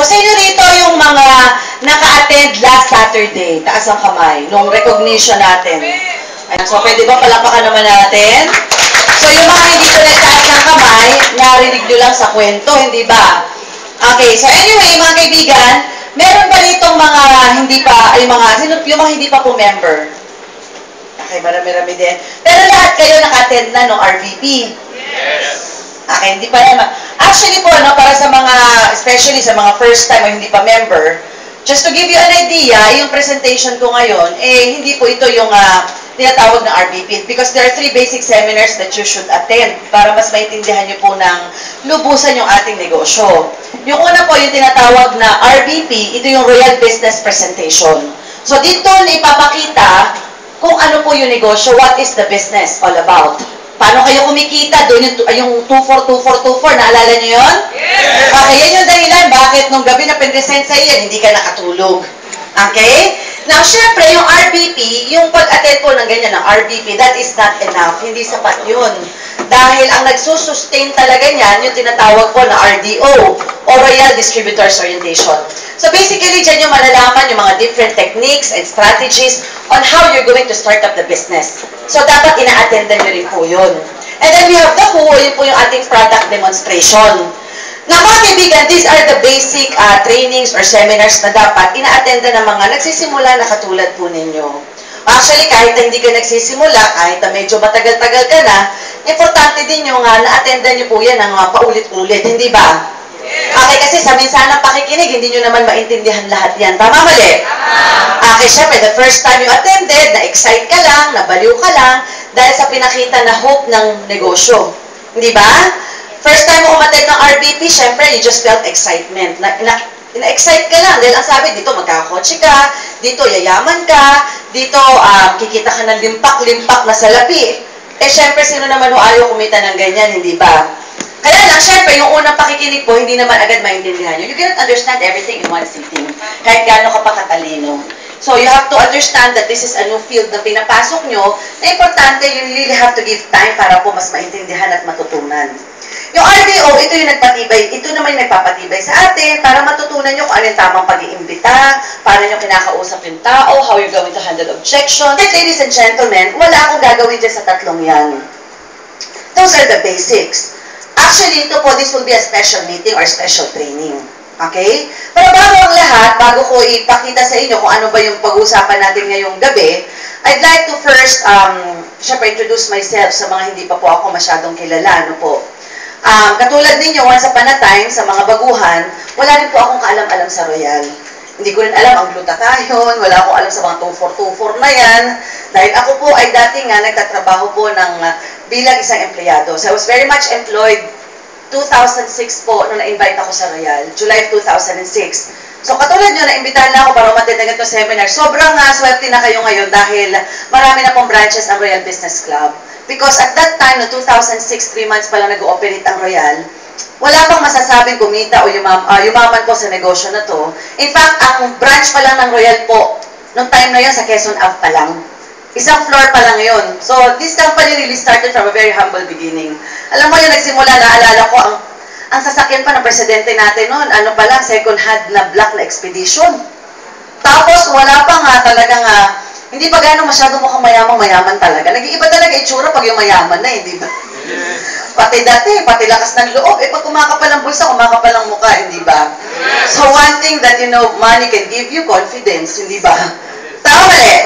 sa inyo rito yung mga naka-attend last Saturday, taas ang kamay, nung recognition natin. Ayan, so pwede ba palakpakan naman natin? So yung mga hindi ko nagtaas ng kamay, narinig nyo lang sa kwento, hindi ba? Okay, so anyway, mga kaibigan, meron ba ditong mga hindi pa, yung mga hindi pa po member? Okay, marami-rami din. Pero lahat kayo naka-attend na ng RVP? Yes. Okay, hindi pa naman. Actually po, no, para sa mga, especially sa mga first time o hindi pa member, just to give you an idea, yung presentation ko ngayon, hindi po ito yung tinatawag na RVP because there are 3 basic seminars that you should attend para mas maintindihan nyo po ng lubusan yung ating negosyo. Yung una po, yung tinatawag na RVP, ito yung Royal Business Presentation. So dito ipapakita kung ano po yung negosyo, what is the business all about. Paano kayo kumikita? Doon yung 242424, naalala nyo yun? Yes! Okay, yan yung dahilan. Bakit nung gabi na pinresent sa iyan, hindi ka nakatulog? Okay? Now, syempre, yung RVP, yung pag-attend po ng ganyan, ng RVP, that is not enough. Hindi sapat yun. Dahil ang nagsusustain talaga niyan, yung tinatawag po na RDO, o Royal Distributors Orientation. So basically, dyan yung malalaman yung mga different techniques and strategies on how you're going to start up the business. So dapat ina-attendan nyo rin po yun. And then we have the WHO, yun po yung ating product demonstration. Now mga kaibigan, these are the basic trainings or seminars na dapat ina-attendan ng mga nagsisimula na katulad po ninyo. Actually, kahit hindi ka nagsisimula, kahit medyo matagal-tagal ka na, importante din yung na-attendan nyo po yan ng paulit-ulit, hindi ba? Okay, kasi sa minsan ng pakikinig, hindi nyo naman maintindihan lahat yan. Tama, mali? Okay, syempre, the first time you attended, na-excite ka lang, nabaliw ka lang, dahil sa pinakita na hope ng negosyo. Hindi ba? First time mo umattend ng RVP, syempre, you just felt excitement. Na-excite ka lang, dahil ang sabi, dito magkakotse ka, dito yayaman ka, dito kikita ka ng limpak-limpak na salapi. Eh, syempre, sino naman ayaw kumita ng ganyan, hindi ba? Kaya lang, syempre, yung unang pakikinig po, hindi naman agad maintindihan nyo. You cannot understand everything in one sitting, kahit gaano ka pa katalino. So, you have to understand that this is a new field na pinapasok nyo, na importante, you really have to give time para po mas maintindihan at matutunan. Yung RDO, ito yung nagpatibay, ito naman yung nagpapatibay sa atin para matutunan nyo kung ano yung tamang pag-iimbita, paano nyo kinakausap yung tao, how you're going to handle objections. Ladies and gentlemen, wala akong gagawin dyan sa tatlong yan. Those are the basics. Actually, ito po, this will be a special meeting or special training. Okay? Pero bago ang lahat, bago ko ipakita sa inyo kung ano ba yung pag-uusapan natin ngayong gabi, I'd like to first, syempre, introduce myself sa mga hindi pa po ako masyadong kilala. Ano po? Katulad ninyo, once upon a time, sa mga baguhan, wala rin po akong kaalam-alam sa Royal. Hindi ko rin alam ang glutathione, wala akong alam sa mga 2424 na yan. Dahil ako po ay dati nga nagtatrabaho po bilang isang empleyado. So I was very much employed 2006 po nung na-invite ako sa Royal, July 2006. So katulad nyo, na-imbitahan na ako para umattend ng ito seminar. Sobrang swerte na kayo ngayon dahil marami na pong branches ang Royal Business Club. Because at that time, no 2006, 3 months pa lang nag-ooperate ang Royal, wala pang masasabing kumita o yumaman po sa negosyo na to. In fact, ang branch pa lang ng Royal po, nung time na yun, sa Quezon Ave pa lang. Isang floor pa lang yun. So, this company really started from a very humble beginning. Alam mo yung nagsimula, naalala ko, ang sasakyan pa ng presidente natin noon, ano pa lang, second hand na black na expedition. Tapos, wala pa nga talagang, hindi pa gano'ng masyadong mukhang mayaman talaga. Nag-iiba talaga itsura pag yung mayaman na, hindi ba? Pati dati, pati lakas ng loob. Pag kumakapal ang bulsa, kumakapal ang mukha, hindi ba? So, one thing that, money can give you confidence, hindi ba? Tama mali?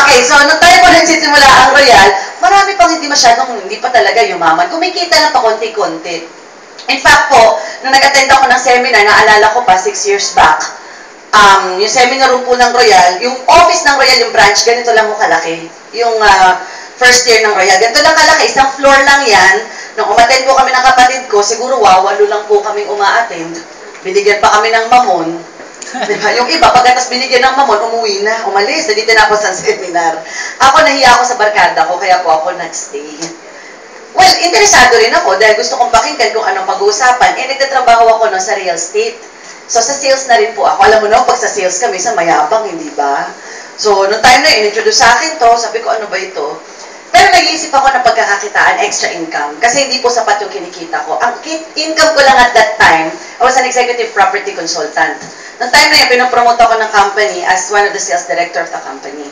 Okay, so, nung tayo po nagsisimula ang Royal, marami pang hindi pa talaga yumaman. Kumikita lang pa konti-konti. In fact po, nung nag-attend ako ng seminar, naalala ko pa, 6 years back, yung seminar room po ng Royal, yung office ng Royal, yung branch, ganito lang mo kalaki. Yung first year ng Royal, ganito lang kalaki, isang floor lang yan. Nung umattend po kami ng kapatid ko, siguro 8 lang po kaming uma-attend. Binigyan pa kami ng mamon. Diba? Yung iba, pagkatas binigyan ng mamon, umuwi na, umalis, hindi tinapos ang seminar. Ako, nahiya ako sa barkada ko, kaya po ako nag-stay. Well, interesado rin ako dahil gusto kong pakinggan kung anong pag-uusapan. Nagtatrabaho ako sa real estate. So, sa sales na rin po ako. Alam mo no, pag sa sales kami, sa mayabang, hindi ba? So, noong time na in-introduce sa akin to, sabi ko, ano ba ito? Pero nag-iisip ako ng pagkakakitaan, extra income, kasi hindi po sapat yung kinikita ko. Ang income ko lang at that time, I was an executive property consultant. Noong time na yun, pinopromote ako ng company as one of the sales director of the company.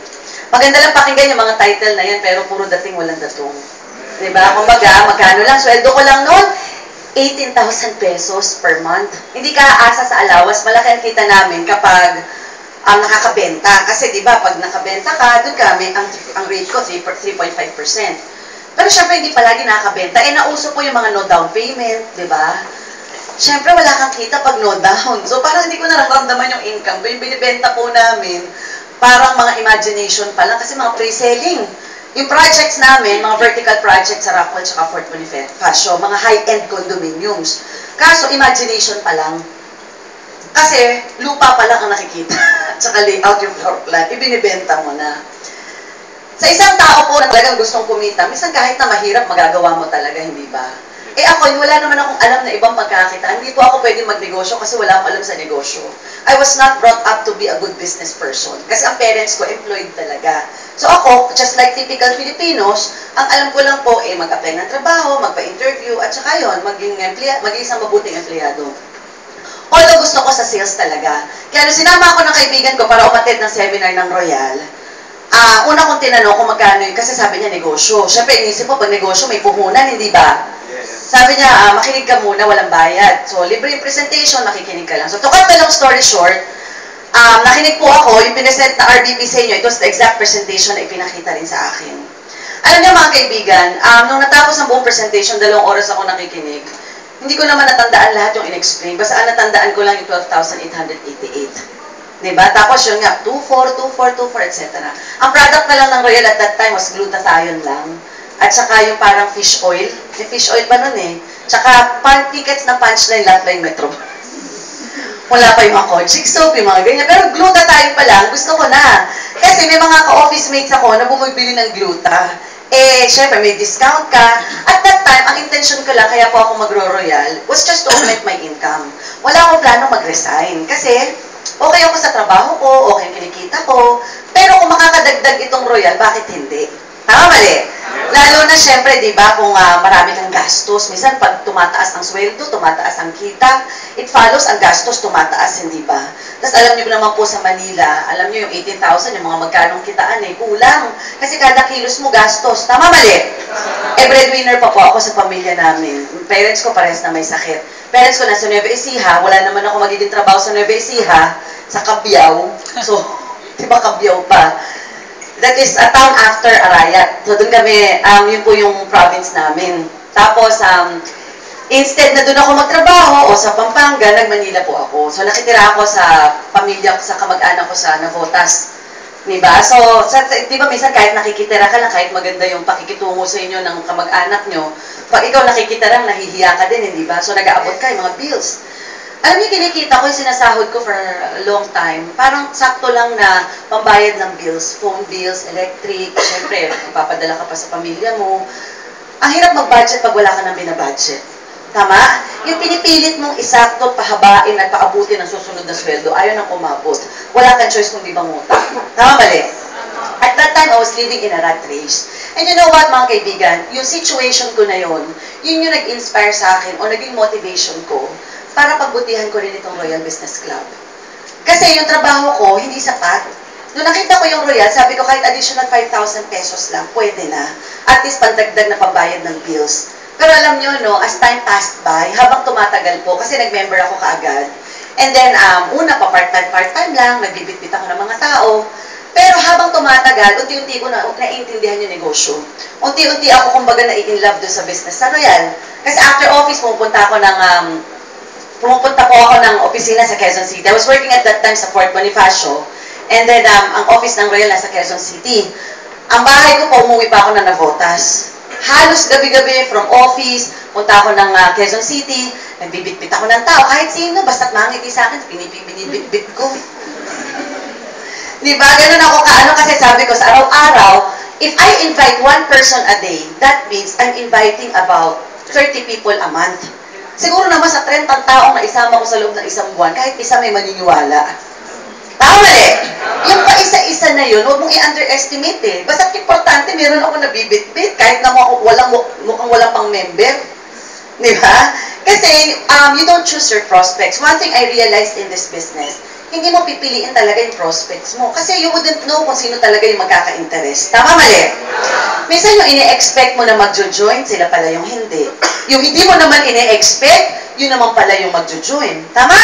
Maganda lang pakinggan yung mga title na yan, pero puro dating walang datong. Diba? Kumbaga, magkano lang, sweldo ko lang noon, 18,000 pesos per month. Hindi ka aasa sa allowance, malaki ang kita namin kapag nakakabenta. Kasi di ba pag nakabenta ka, doon kami, ang rate ko, 3.5%. Pero syempre, hindi palagi nakakabenta. Nauso po yung mga no down payment, di ba? Syempre, wala kang kita pag no down. So, parang hindi ko nararamdaman yung income. Yung binibenta po namin, parang mga imagination pa lang. Kasi mga pre-selling. Yung projects namin, mga vertical projects sa Rockwell at Fort Bonifacio, mga high-end condominiums. Kaso, imagination pa lang. Kasi, lupa pa lang ang nakikita. Tsaka layout yung floor plan. Ibinibenta mo na. Sa isang tao po na talagang gustong kumita, minsan kahit na mahirap, magagawa mo talaga, hindi ba? Ako, wala naman akong alam na ibang pagkakita. Hindi po ako pwede magnegosyo kasi wala akong alam sa negosyo. I was not brought up to be a good business person. Kasi ang parents ko, employed talaga. So ako, just like typical Filipinos, ang alam ko lang po, mag-apply ng trabaho, magpa-interview, at saka yun, maging isang mabuting empleyado. Although gusto ko sa sales talaga. Kaya nung sinama ako ng kaibigan ko para umattend ng seminar ng Royal, una kong tinanong kung magkano yun, kasi sabi niya negosyo. Siyempre, inisip ko, pag negosyo, may puhunan, hindi ba? Sabi niya, makinig ka muna, walang bayad. So, libre yung presentation, makikinig ka lang. So, to cut the long story short, nakinig po ako, yung pinesent na RBP sa inyo, it was the exact presentation na ipinakita rin sa akin. Alam niyo mga kaibigan, nung natapos ang buong presentation, 2 oras ako nakikinig, hindi ko naman natandaan lahat yung in-explain. Basta natandaan ko lang yung 12,888. Diba? Tapos yung nga, 24, 24, 24, etc. Ang product na lang ng Royal at that time was glutathione lang. At saka yung parang fish oil. May fish oil pa nun eh. Tsaka tickets na punchline, Lifeline Metro. Wala pa yung mga Kojic soap, yung mga ganyan. Pero glutathione pa lang, gusto ko na. Kasi may mga ka-office mates ako na bumibili ng gluta. Syempre, may discount ka. At that time, ang intention ko lang, kaya po ako magro-royal, was just to augment my income. Wala akong plano mag-resign. Kasi, okay ako sa trabaho ko, okay kinikita ko. Pero kung makakadagdag itong royal, bakit hindi? Tama mali? Lalo na syempre, di ba, kung marami kang gastos, minsan pag tumataas ang sweldo, tumataas ang kita, it follows ang gastos, tumataas, hindi ba? Tapos alam niyo naman po sa Manila, alam niyo yung 18,000, yung mga magkanong kitaan kulang. Kasi kada kilos mo gastos. Tama mali? Breadwinner pa po ako sa pamilya namin. Parents ko parehas na may sakit. Parents ko nasa Nueva Ecija, wala naman ako magiging trabaho sa Nueva Ecija, sa Cabiao. So, di ba Cabiao pa? That is a town after Arayat. So, doon kami, yun po yung province namin. Tapos, instead na doon ako magtrabaho, o sa Pampanga, nag-Manila po ako. So, nakitira ako sa pamilya, sa kamag-anak ko sa Navotas. Diba? So, di ba minsan kahit nakikitira ka lang, kahit maganda yung pakikitungo sa inyo ng kamag-anak nyo, pag ikaw nakikitira, nahihiya ka din, hindi ba? So, nag-aabot ka yung mga bills. Alam niyo, kinikita ko yung sinasahod ko for a long time. Parang sakto lang na pambayad ng bills, phone bills, electric, syempre, papadala ka pa sa pamilya mo. Ang hirap mag-budget pag wala ka nang binabudget. Tama? Yung pinipilit mong isakto, pahabain at paabutin ang susunod na sweldo, ayaw nang umabot. Wala kang choice kung di mangutang. Tama mali? At that time, I was living in a rat race. And you know what, mga kaibigan? Yung situation ko na yun yung nag-inspire sa akin o naging motivation ko para pagbutihan ko rin itong Royal Business Club. Kasi yung trabaho ko, hindi sapat. Nung nakita ko yung Royal, sabi ko kahit additional 5,000 pesos lang, pwede na. At least pandagdag na pambayad ng bills. Pero alam nyo, no, as time passed by, habang tumatagal po, kasi nag-member ako kaagad. And then, una pa part-time lang, nagbibitbit ako ng mga tao. Pero habang tumatagal, unti-unti ko naiintindihan yung negosyo. Unti-unti ako, kumbaga, nai-inlove doon sa business sa Royal. Kasi after office, pumunta po ako ng opisina sa Quezon City. I was working at that time sa Fort Bonifacio. And then, ang office ng Royal nasa Quezon City. Ang bahay ko po, umuwi pa ako ng Navotas. Halos gabi-gabi from office, punta ako ng Quezon City, nagbibitbit ako ng tao. Kahit sino, basta't mangiti sa akin, binibitbit ko. Diba? Ganun ako kaano kasi sabi ko sa araw-araw, if I invite one person a day, that means I'm inviting about 30 people a month. Siguro naman sa 30 taong na isama ko sa loob ng isang buwan, kahit isa may maniniwala. Tama mali? Yung pa-isa-isa na yun, huwag mong i-underestimate eh. Basta't importante, meron ako nabibit-bit kahit na mukhang walang pang member. Di ba? Kasi, you don't choose your prospects. One thing I realized in this business, hindi mo pipiliin talaga yung prospects mo. Kasi you wouldn't know kung sino talaga yung magkaka-interest. Tama mali? Minsan yung ine-expect mo na magjo-join, sila pala yung hindi. Yung hindi mo naman ine-expect, yun naman pala yung magjo-join. Tama?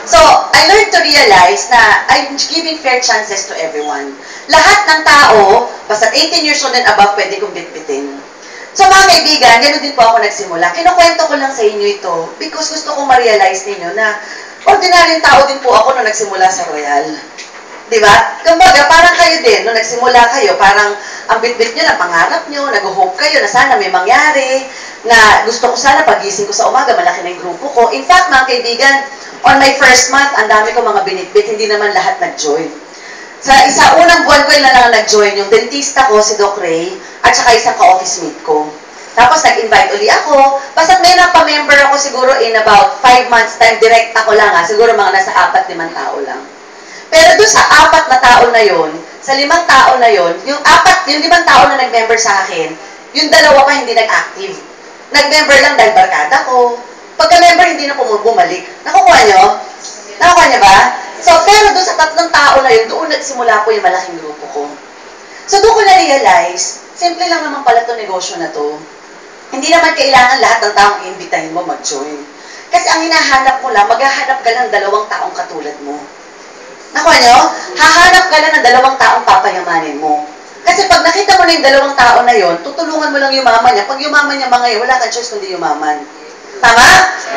So, I learned to realize na I'm giving fair chances to everyone. Lahat ng tao, basta 18 years old and above, pwede kong bitbitin. So mga kaibigan, gano'n din po ako nagsimula. Kinukwento ko lang sa inyo ito because gusto kong ma-realize ninyo na ordinaryong tao din po ako nung nagsimula sa Royal. Diba? Kumbaga, parang kayo din, nung nagsimula kayo, parang ang bitbit nyo lang, pangarap nyo, nag-hope kayo na sana may mangyari, na gusto ko sana pagising ko sa umaga, malaki na yung grupo ko. In fact, mga kaibigan, on my first month, ang dami ko mga binitbit, hindi naman lahat nag-join. Sa unang buwan ko na lang nag-join, yung dentista ko, si Doc Ray, at saka isang ka-office mate ko. Tapos nag-invite uli ako, basta may napamember ako siguro in about 5 months time, direct ako lang siguro mga nasa 4-5 tao lang. Pero doon sa 4 na tao na yon, sa 5 tao na yon, yung 5 tao na nag-member sa akin, yung 2 pa hindi nag-active. Nag-member lang dahil barkada ko. Pagka-member, hindi na bumalik. Nakukuha nyo? Nakukuha nyo ba? So, pero doon sa 3 tao na yun, doon nagsimula po yung malaking grupo ko. So, doon ko na-realize, simple lang naman pala itong negosyo na to. Hindi naman kailangan lahat ng taong iimbitahin mo mag-join. Kasi ang hinahanap mo lang, maghahanap ka ng 2 taong katulad mo. Nakuha nyo? Hahanap ka lang ng 2 taong papayamanin mo. Kasi pag nakita mo na yung 2 tao na yon, tutulungan mo lang yumaman niya. Pag yumaman niya mga yun, wala kang choice kundi yumaman. Tama?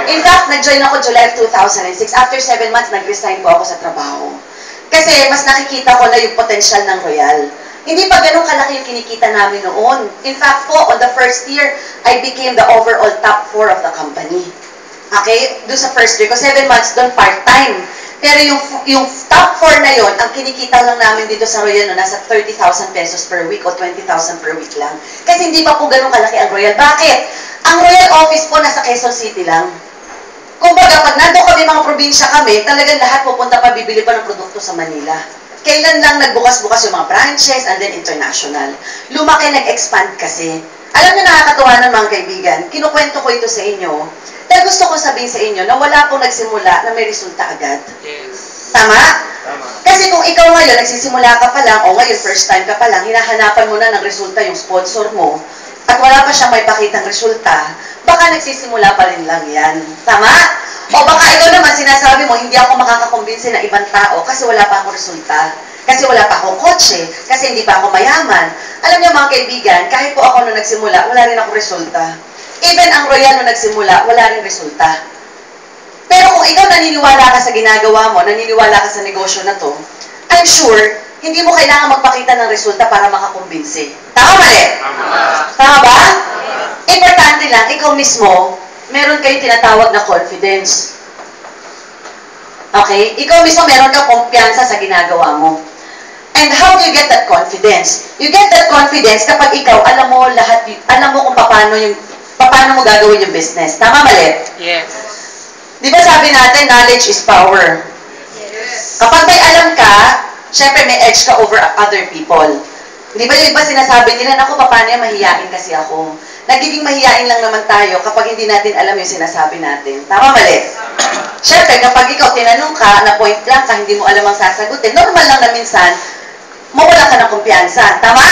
In fact, nag-join ako July 2006. After 7 months, nag-resign po ako sa trabaho. Kasi mas nakikita ko na yung potential ng Royal. Hindi pa ganun kalaki yung kinikita namin noon. In fact po, on the first year, I became the overall top 4 of the company. Okay? Doon sa first year ko, 7 months doon, part-time. Pero yung top 4 na yon, ang kinikita lang namin dito sa Royal, no, nasa 30,000 pesos per week o 20,000 per week lang. Kasi hindi pa po ganun kalaki ang Royal. Bakit? Ang Royal Office po nasa Quezon City lang. Kumbaga, pag nandun kami mga probinsya kami, talagang lahat pupunta pa, bibili pa ng produkto sa Manila. Kailan lang nagbukas-bukas yung mga branches and then international. Lumaki, nag-expand kasi. Alam niyo, nakakatuwa ng mga kaibigan, kinukwento ko ito sa inyo, dahil gusto ko sabihin sa inyo na wala pong nagsimula na may resulta agad. Yes. Tama? Tama. Kasi kung ikaw ngayon, nagsisimula ka pa lang, o ngayon, first time ka pa lang, hinahanapan mo na ng resulta yung sponsor mo, at wala pa siya may pakitang resulta, baka nagsisimula pa rin lang yan. Tama? O baka ikaw naman sinasabi mo, hindi ako makakakumbinsi ng ibang tao kasi wala pa akong resulta. Kasi wala pa akong kotse, kasi hindi pa ako mayaman. Alam niyo mga kaibigan, kahit po ako nung nagsimula, wala rin akong resulta. Even ang Royal nung nagsimula, wala rin resulta. Pero kung ikaw naniniwala ka sa ginagawa mo, naniniwala ka sa negosyo na to, I'm sure, hindi mo kailangan magpakita ng resulta para makakumbinsi. Tama mali? Tama ba? Importante lang, ikaw mismo, meron kayong tinatawag na confidence. Okay? Ikaw mismo meron kang kumpiyansa sa ginagawa mo. And how do you get that confidence? You get that confidence kapag ikaw, alam mo lahat, alam mo kung paano mo gagawin yung business. Tama mali? Yes. Di ba sabi natin, knowledge is power? Yes. Kapag may alam ka, syempre may edge ka over other people. Di ba yung iba sinasabi nila, naku, paano yan, mahihain kasi ako. Nagiging mahihain lang naman tayo kapag hindi natin alam yung sinasabi natin. Tama mali? Syempre, kapag ikaw tinanong ka, na point lang ka, hindi mo alam ang sasagutin, normal lang na minsan, mawala ka ng kumpiyansa. Tama?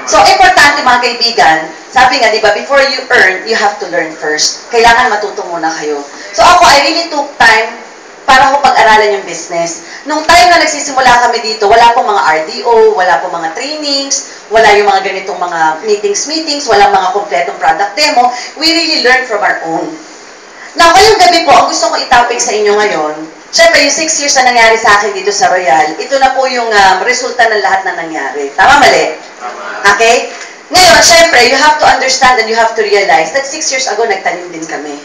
So, importante mga kaibigan, sabi nga, di ba, before you earn, you have to learn first. Kailangan matuto muna kayo. So, ako, I really took time para ko pag-aralan yung business. Nung time na nagsisimula kami dito, wala pong mga RDO, wala pong mga trainings, wala yung mga ganitong mga meetings, wala mga kompletong product demo. We really learned from our own. Now, ngayong gabi po, ang gusto kong itopic sa inyo ngayon, syempre, yung 6 years na nangyari sa akin dito sa Royal, ito na po yung resulta ng lahat na nangyari. Tama, mali? Okay? Ngayon, syempre, you have to understand and you have to realize that 6 years ago, nagtanim din kami.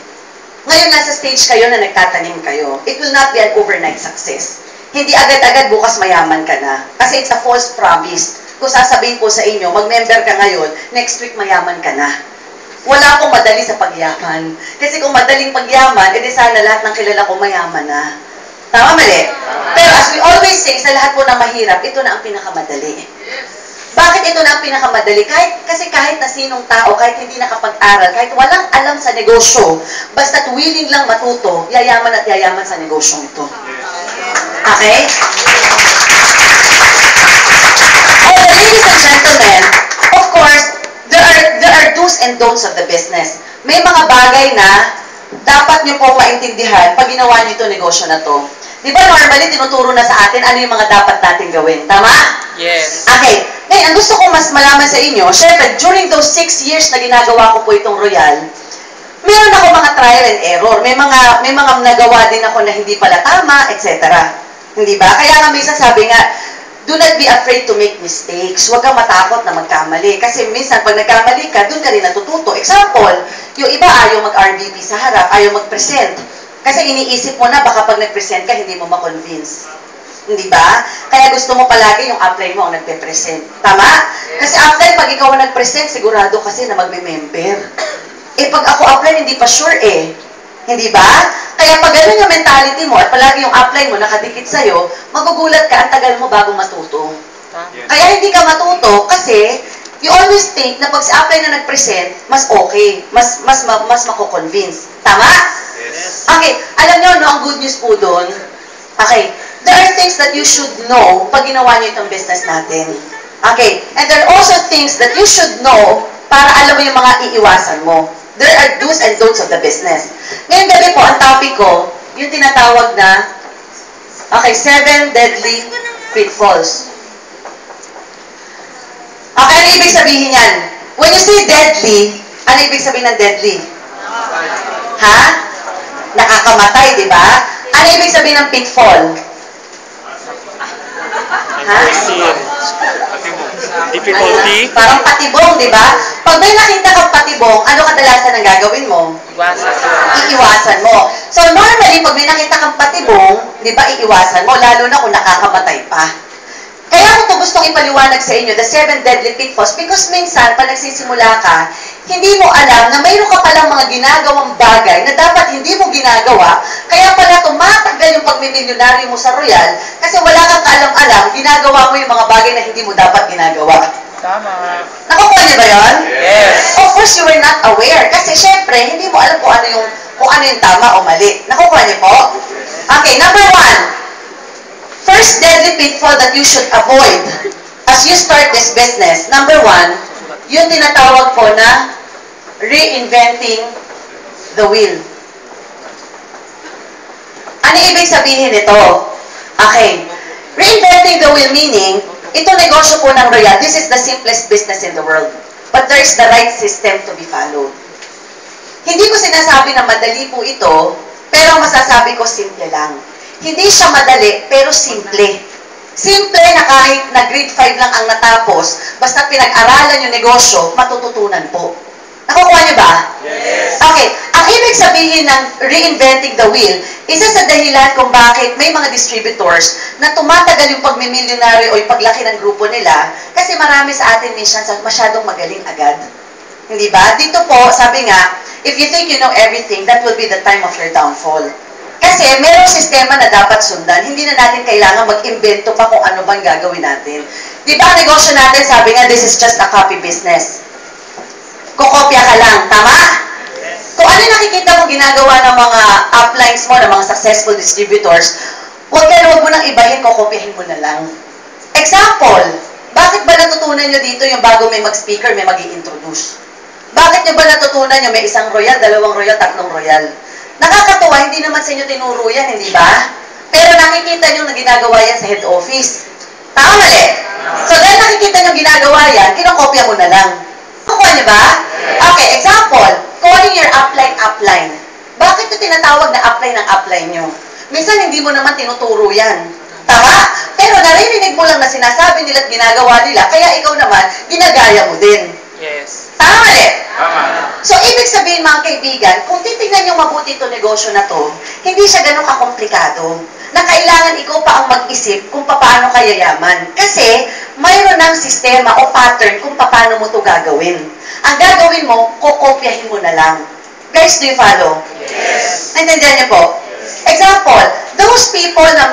Ngayon, nasa stage kayo na nagtatanim kayo. It will not be an overnight success. Hindi agad-agad bukas mayaman ka na. Kasi it's a false promise. Kung sasabihin ko sa inyo, mag-member ka ngayon, next week mayaman ka na. Wala akong madali sa pagyaman. Kasi kung madaling pagyaman, edi sana lahat ng kilala ko mayaman na. Tama, mali? Pero as we always say, sa lahat po ng mahirap, ito na ang pinakamadali. Bakit ito na ang pinakamadali? Kasi kahit na sinong tao, kahit hindi nakapag-aral, kahit walang alam sa negosyo, basta't willing lang matuto, yayaman at yayaman sa negosyong ito. Okay? And ladies and gentlemen, of course, there are do's and don'ts of the business. May mga bagay na dapat nyo pong maintindihan pag ginawa nyo itong negosyo na to. Di ba normally tinuturo na sa atin ano yung mga dapat natin gawin? Tama? Yes. Okay. Ngayon, ang gusto kong mas malaman sa inyo, syempre, during those 6 years na ginagawa ko po itong Royal, meron ako mga trial and error. May mga nagawa din ako na hindi pala tama, etc. Hindi ba? Kaya nga minsan sabi nga, do not be afraid to make mistakes. Huwag kang matakot na magkamali. Kasi minsan, pag nagkamali ka, doon ka rin natututo. Example, yung iba ayaw mag-RBP sa harap, ayaw mag-present. Kasi iniisip mo na, baka pag nag-present ka, hindi mo ma-convince. Hindi ba? Kaya gusto mo palagi yung upline mo ang nagpe-present. Tama? Kasi upline, pag ikaw ang nag-present, sigurado kasi na magme-member. Eh, pag ako upline, hindi pa sure eh. Hindi ba? Kaya pag ganun yung mentality mo at palagi yung upline mo nakadikit sa'yo, magugulat ka, ang tagal mo bago matuto. Kaya hindi ka matuto kasi you always think na pag si upline na nag-present, mas okay, mas mako-convince. Tama? Yes. Okay, alam nyo, no, ang good news po doon, okay, there are things that you should know pag ginawa nyo itong business natin. Okay, and there are also things that you should know para alam mo yung mga iiwasan mo. There are do's and don'ts of the business. Ngayong gabi po, ang topic ko, yung tinatawag na, okay, 7 deadly pitfalls. Okay, ano ibig sabihin yan? When you say deadly, ano ibig sabihin ng deadly? Ha? Nakakamatay, di ba? Ano ibig sabihin ng pitfall? Ha? Difficulty. Parang patibong, di ba? Pag may nakita kang patibong, ano kadalasan ang gagawin mo? Iiwasan mo. So normally, pag may nakita kang patibong, di ba, iiwasan mo, lalo na kung nakakamatay pa. Kaya ko ito gustong ipaliwanag sa inyo, the 7 deadly pitfalls, because minsan, pag nagsisimula ka, hindi mo alam na mayroon ka palang mga ginagawang bagay na dapat hindi mo ginagawa, kaya pala tumatagal yung pagmimilyonaryo mo sa Royal, kasi wala kang kaalam-alam, ginagawa mo yung mga bagay na hindi mo dapat ginagawa. Tama. Nakukuha niyo ba yun? Yes. Of course, you were not aware, kasi syempre, hindi mo alam kung ano yung tama o mali. Nakukuha niyo po? Okay, number 1. First deadly pitfall that you should avoid as you start this business. Number 1, yung tinatawag po na reinventing the wheel. Ano ibig sabihin nito? Okay. Reinventing the wheel meaning, ito negosyo po ng Royal. This is the simplest business in the world. But there is the right system to be followed. Hindi ko sinasabi na madali po ito, pero masasabi ko simple lang. Hindi siya madali, pero simple. Simple na kahit na grade 5 lang ang natapos, basta pinag-aralan yung negosyo, matututunan po. Nakukuha niyo ba? Yes. Okay. Ang ibig sabihin ng reinventing the wheel, isa sa dahilan kung bakit may mga distributors na tumatagal yung pagmimilyonaryo o yung paglaki ng grupo nila, kasi marami sa atin minsan masyadong magaling agad. Hindi ba? Dito po, sabi nga, if you think you know everything, that will be the time of your downfall. Kasi merong sistema na dapat sundan. Hindi na natin kailangan mag-invento pa kung ano bang gagawin natin. Di ba ang negosyo natin, sabi nga, this is just a copy business. Kukopya ka lang. Tama? Kung ano nakikita mo ginagawa ng mga uplines mo, ng mga successful distributors, huwag mo nang ibahin, kukopyahin mo na lang. Example, bakit ba natutunan nyo dito yung bago may mag-speaker, may mag-i-introduce? Bakit nyo ba natutunan nyo may isang Royal, 2 Royal, 3 Royal? Nakakatuwa, hindi naman sa inyo tinuro yan, hindi ba? Pero nakikita nyo na ginagawa yan sa head office. Tama mali? So dahil nakikita nyo ginagawa yan, kinokopya mo na lang. Nakukuha nyo ba? Okay, example, calling your upline. Bakit ito tinatawag na upline nyo? Minsan hindi mo naman tinuturo yan. Tama? Pero naririnig mo lang na sinasabi nila at ginagawa nila, kaya ikaw naman, ginagaya mo din. Yes. Tama mali? Tama. So, ibig sabihin mga kaibigan, kung titignan nyo mabuti itong negosyo na to, hindi siya ganun kakomplikado. Na kailangan ikaw pa ang mag-isip kung paano ka yayaman. Kasi, mayroon ng sistema o pattern kung paano mo ito gagawin. Ang gagawin mo, kukopyahin mo na lang. Guys, do you follow? Yes. Naintindihan niyo po? Example, those people people na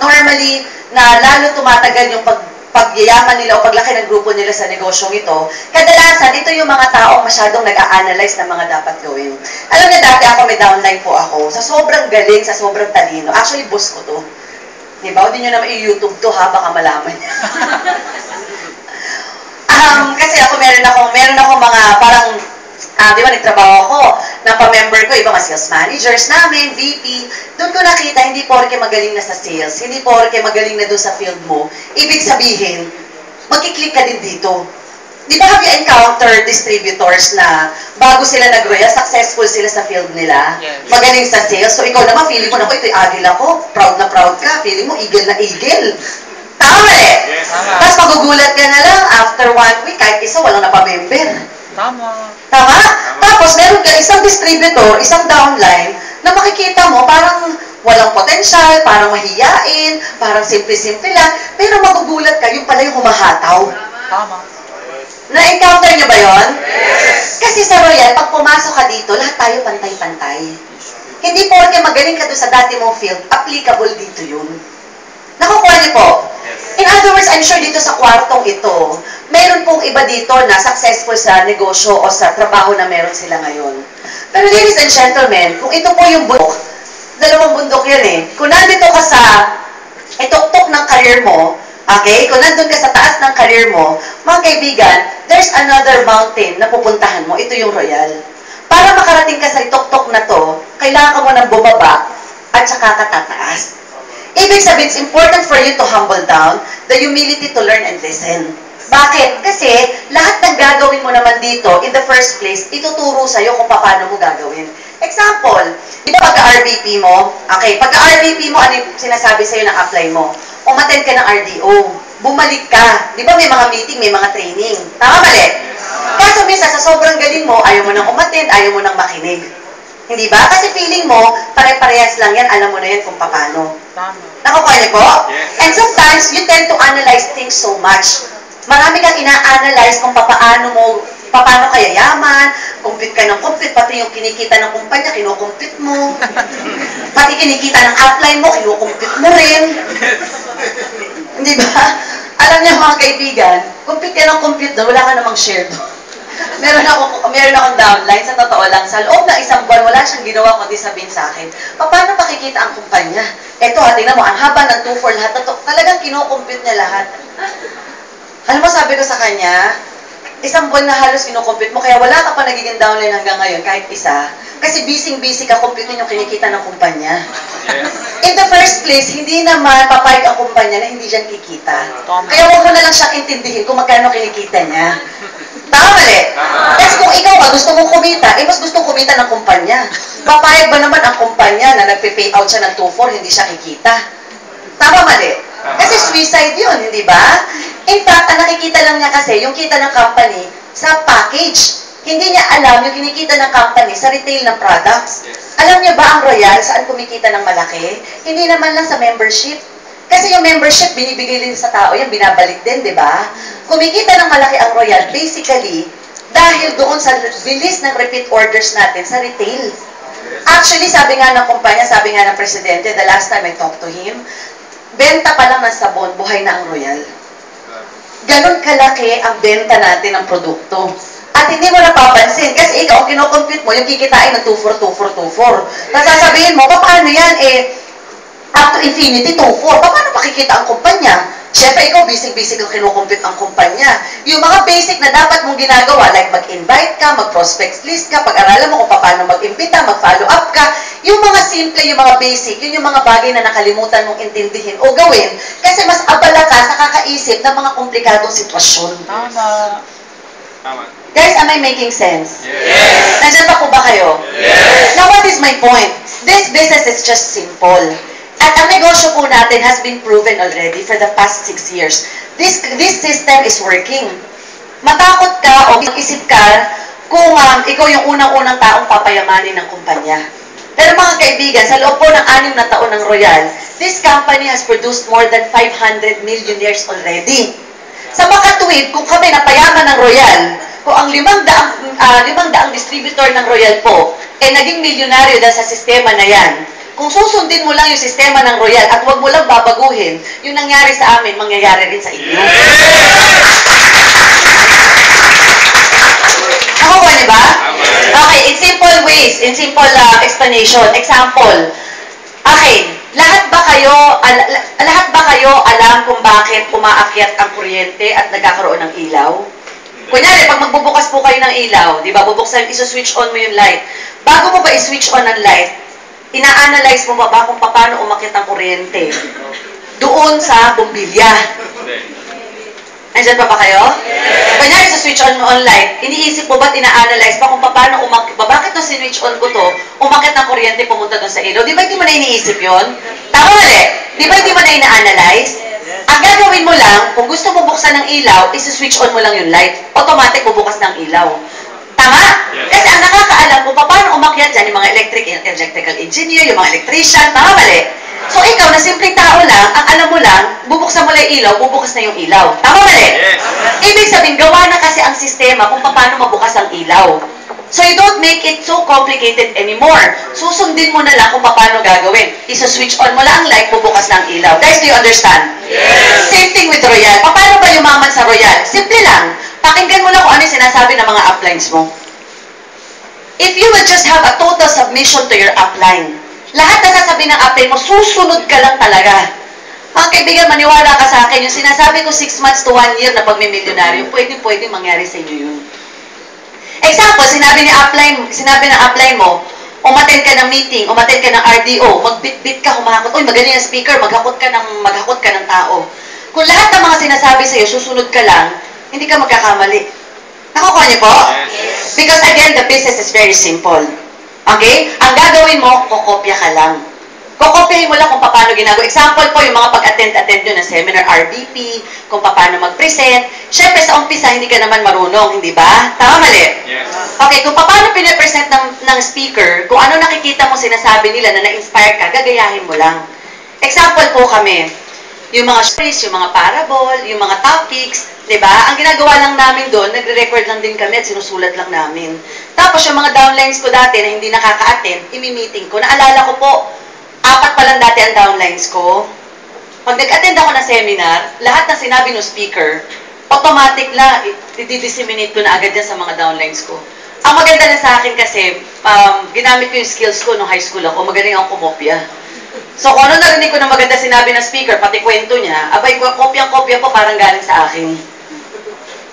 normally na lalo tumatagal yung pagyayaman nila o paglaki ng grupo nila sa negosyong ito, kadalasan, ito yung mga taong masyadong nag-a-analyze ng mga dapat gawin. Alam niyo, dati ako may downline po ako. Sa sobrang galing, sa sobrang talino. Actually, boss ko to. Diba? Hindi nyo naman i-YouTube to ha, baka malaman niya. Kasi ako meron ako mga parang, di ba, nagtrabaho ako, napamember ko, iba mga sales managers namin, VP, doon ko nakita, hindi porke magaling na sa sales, hindi porke magaling na doon sa field mo, ibig sabihin, magkiklik ka din dito. Di ba, have you encountered distributors na bago sila nag-royal, successful sila sa field nila, magaling sa sales, so ikaw naman, feeling mo na, ito'y agil ako, proud na proud ka, feeling mo, eagle na eagle. Tama eh! Yes. Tapos magugulat ka na lang, after 1 week, kahit isa, walang napamember. Tama. Tama? Tapos meron ka isang distributor, isang downline, na makikita mo parang walang potensyal, parang mahiyain, parang simple-simple lang, pero magugulat ka, yung pala yung humahataw. Tama. Na-encounter niyo ba yon? Yes! Kasi sa Royal, pag pumasok ka dito, lahat tayo pantay-pantay. Hindi porke magaling ka doon sa dati mong field, applicable dito yun. Nakukuha niyo po? In other words, I'm sure dito sa kwartong ito, mayroon pong iba dito na successful sa negosyo o sa trabaho na meron sila ngayon. Pero ladies and gentlemen, kung ito po yung bundok, dalawang bundok yan eh. Kung nandito ka sa ituktok ng career mo, okay, kung nandun ka sa taas ng career mo, mga kaibigan, there's another mountain na pupuntahan mo. Ito yung Royal. Para makarating ka sa ituktok na to, kailangan ka mo nang bumaba at saka ka tataas. Ibig sabihin, it's important for you to humble down, the humility to learn and listen. Bakit? Kasi lahat ng gagawin mo naman dito, in the first place, ituturo sa'yo kung paano mo gagawin. Example, di ba pagka-RBP mo, okay, pagka-RBP mo, ano yung sinasabi sa'yo ng apply mo? Umattend ka ng RDO, bumalik ka. Di ba may mga meeting, may mga training? Tama mali? Kaso minsan, sa sobrang galing mo, ayaw mo nang umattend, ayaw mo nang makinig. Hindi ba? Kasi feeling mo, pare-parehas lang yan, alam mo na yan kung paano. Nakukuha niyo po? And sometimes, you tend to analyze things so much. Marami kang ina-analyze kung paano ka yayaman, compute ka ng compute, pati yung kinikita ng kumpanya, kinukompute mo. Pati kinikita ng upline mo, kinukompute mo rin. Hindi ba? Alam niyo mga kaibigan, compute ka ng compute doon, wala ka namang share doon. Meron akong downline, sa totoo lang, sa loob ng isang buwan, wala siyang ginawa kundi sabihin sa akin, paano pakikita ang kumpanya? Eto, tingnan mo, ang haba ng 2-4 lahat, talagang kinukompute niya lahat. Alam mo, sabi ko sa kanya, isang buwan na halos kinukompute mo, kaya wala ka pa nagiging downline hanggang ngayon, kahit isa. Kasi busy-busy ka, computein yung kinikita ng kumpanya. In the first place, hindi naman papayag ang kumpanya na hindi dyan kikita. Kaya huwag mo na lang siyang intindihin kung magkano kinikita niya. Tama mali? Kasi kung ikaw gusto mong kumita, mas gusto kumita ng kumpanya. Papayag ba naman ang kumpanya na nagpe-pay out siya ng 2-4, hindi siya kikita? Tama mali? Kasi suicide yun, hindi ba? In fact, ang nakikita lang niya kasi, yung kita ng company sa package. Hindi niya alam yung kinikita ng company sa retail ng products. Alam niya ba ang Royal, saan kumikita ng malaki? Hindi naman lang sa membership. Kasi yung membership, binibigay din sa tao, yan binabalik din, di ba? Kumikita ng malaki ang Royal, basically, dahil doon sa bilis ng repeat orders natin sa retail. Actually, sabi nga ng kumpanya, sabi nga ng presidente, the last time I talked to him, benta pa lang ng sabon, buhay na ang Royal. Ganon kalaki ang benta natin ng produkto. At hindi mo napapansin, kasi ikaw, ang kinocompute mo, yung kikitain ng 2-4, 2-4, 2-4. Tapos sasabihin mo, paano yan? Up to infinity, 2-4. Paano makikita ang kumpanya? Siyempre, ikaw, basic-basic ang kinukompute ang kumpanya. Yung mga basic na dapat mong ginagawa, like mag-invite ka, mag-prospects list ka, pag-aralan mo kung paano mag-imbita, mag-follow up ka, yung mga simple, yung mga basic, yun yung mga bagay na nakalimutan mong intindihin o gawin, kasi mas abala ka sa kakaisip ng mga komplikadong sitwasyon. Tama. Guys, am I making sense? Yes. Nandiyan pa po ba kayo? Yes. Now, what is my point? This business is just simple. At ang negosyo po natin has been proven already for the past 6 years. This system is working. Matakot ka o mag-isip ka kung ikaw yung unang-unang taong papayamanin ng kumpanya. Pero mga kaibigan, sa loob po ng 6 na taon ng Royal, this company has produced more than 500 millionaires already. Sa makatuwid, kung kami napayaman ng Royal, kung ang 500 distributor ng Royal po, naging milyonaryo dahil sa sistema na yan, kung susundin mo lang yung sistema ng Royal at huwag mo lang babaguhin, yung nangyari sa amin, mangyayari rin sa inyo. Nakuha niyo ba? Okay, in simple ways, in simple explanation. Example, okay, lahat ba kayo alam kung bakit umaakyat ang kuryente at nagkakaroon ng ilaw? Kunyari, pag magbubukas po kayo ng ilaw, di ba, bubuksan, iso-switch on mo yung light. Bago mo ba i-switch on ang light, ina-analyze mo ba kung paano umakyat ang kuryente? Doon sa bombilya. Nandiyan pa ba kayo? Kunyari, sa-switch on mo on light, iniisip mo ba't ina-analyze pa kung paano umakyat ba? Bakit nung sinwitch on ko to, umakyat ng kuryente pumunta doon sa ilaw? Di ba hindi mo na iniisip yun? Tama mali? Di ba hindi mo na ina-analyze? Ang gagawin mo lang, kung gusto mo buksan ng ilaw, isi-switch on mo lang yung light. Automatic bubukas ng ilaw. Tama? Kasi ang nakakaalam kung paano umakyat dyan, yung mga electrical engineer, yung mga electrician, tama mali? So ikaw, na simpleng tao lang, ang alam mo lang, bubuksan mo lang yung ilaw, bubukas na yung ilaw. Tama mali? Ibig sabihin, gawa na kasi ang sistema kung paano mabukas ang ilaw. So you don't make it so complicated anymore. Susundin mo na lang kung paano gagawin. Isa-switch on mo lang ang light, bubukas ng ilaw. Guys, do you understand? Yes! Same thing with Royal. Paano ba yumaman sa Royal? Simple lang. Pakinggan mo lang kung ano yung sinasabi ng mga uplines mo. If you would just have a total submission to your upline, lahat na sasabihin ng upline mo, susunod ka lang talaga. Mga kaibigan, maniwala ka sa akin, yung sinasabi ko 6 months to 1 year na pagmimilyonaryo, pwede mangyari sa inyo yun. Example, sinabi ng upline mo, umattend ka ng meeting, umattend ka ng RDO, magbitbit ka, humakot, uy, magaling ang speaker, maghakot ka ng tao. Kung lahat ng mga sinasabi sa'yo, susunod ka lang, hindi ka magkakamali. Nakukuha niyo po? Yes. Because again, the business is very simple. Okay? Ang gagawin mo, kokopya ka lang. Kokopyahin mo lang kung paano ginagawa. Example po, yung mga pag-attend nyo ng seminar RBP, kung paano mag-present. Siyempre, sa umpisa, hindi ka naman marunong, hindi ba? Tama mali? Yes. Okay, kung paano pinapresent ng speaker, kung ano nakikita mo sinasabi nila na na-inspire ka, gagayahin mo lang. Example po kami, yung mga stories, yung mga parable, yung mga topics, di ba? Ang ginagawa lang namin doon, nagre-record lang din kami at sinusulat lang namin. Tapos yung mga downlines ko dati na hindi nakaka-attend, imi-meeting ko. Naalala ko po, 4 pa lang dati ang downlines ko. Pag nag-attend ako ng seminar, lahat ng sinabi ng speaker, automatic na, i-disseminate ko na agad yan sa mga downlines ko. Ang maganda na sa akin kasi, ginamit ko yung skills ko nung high school ako, magaling akong kumopya. So, kung ano narinig ko na maganda sinabi ng speaker, pati kwento niya, abay, kopyang-kopya po parang galing sa akin.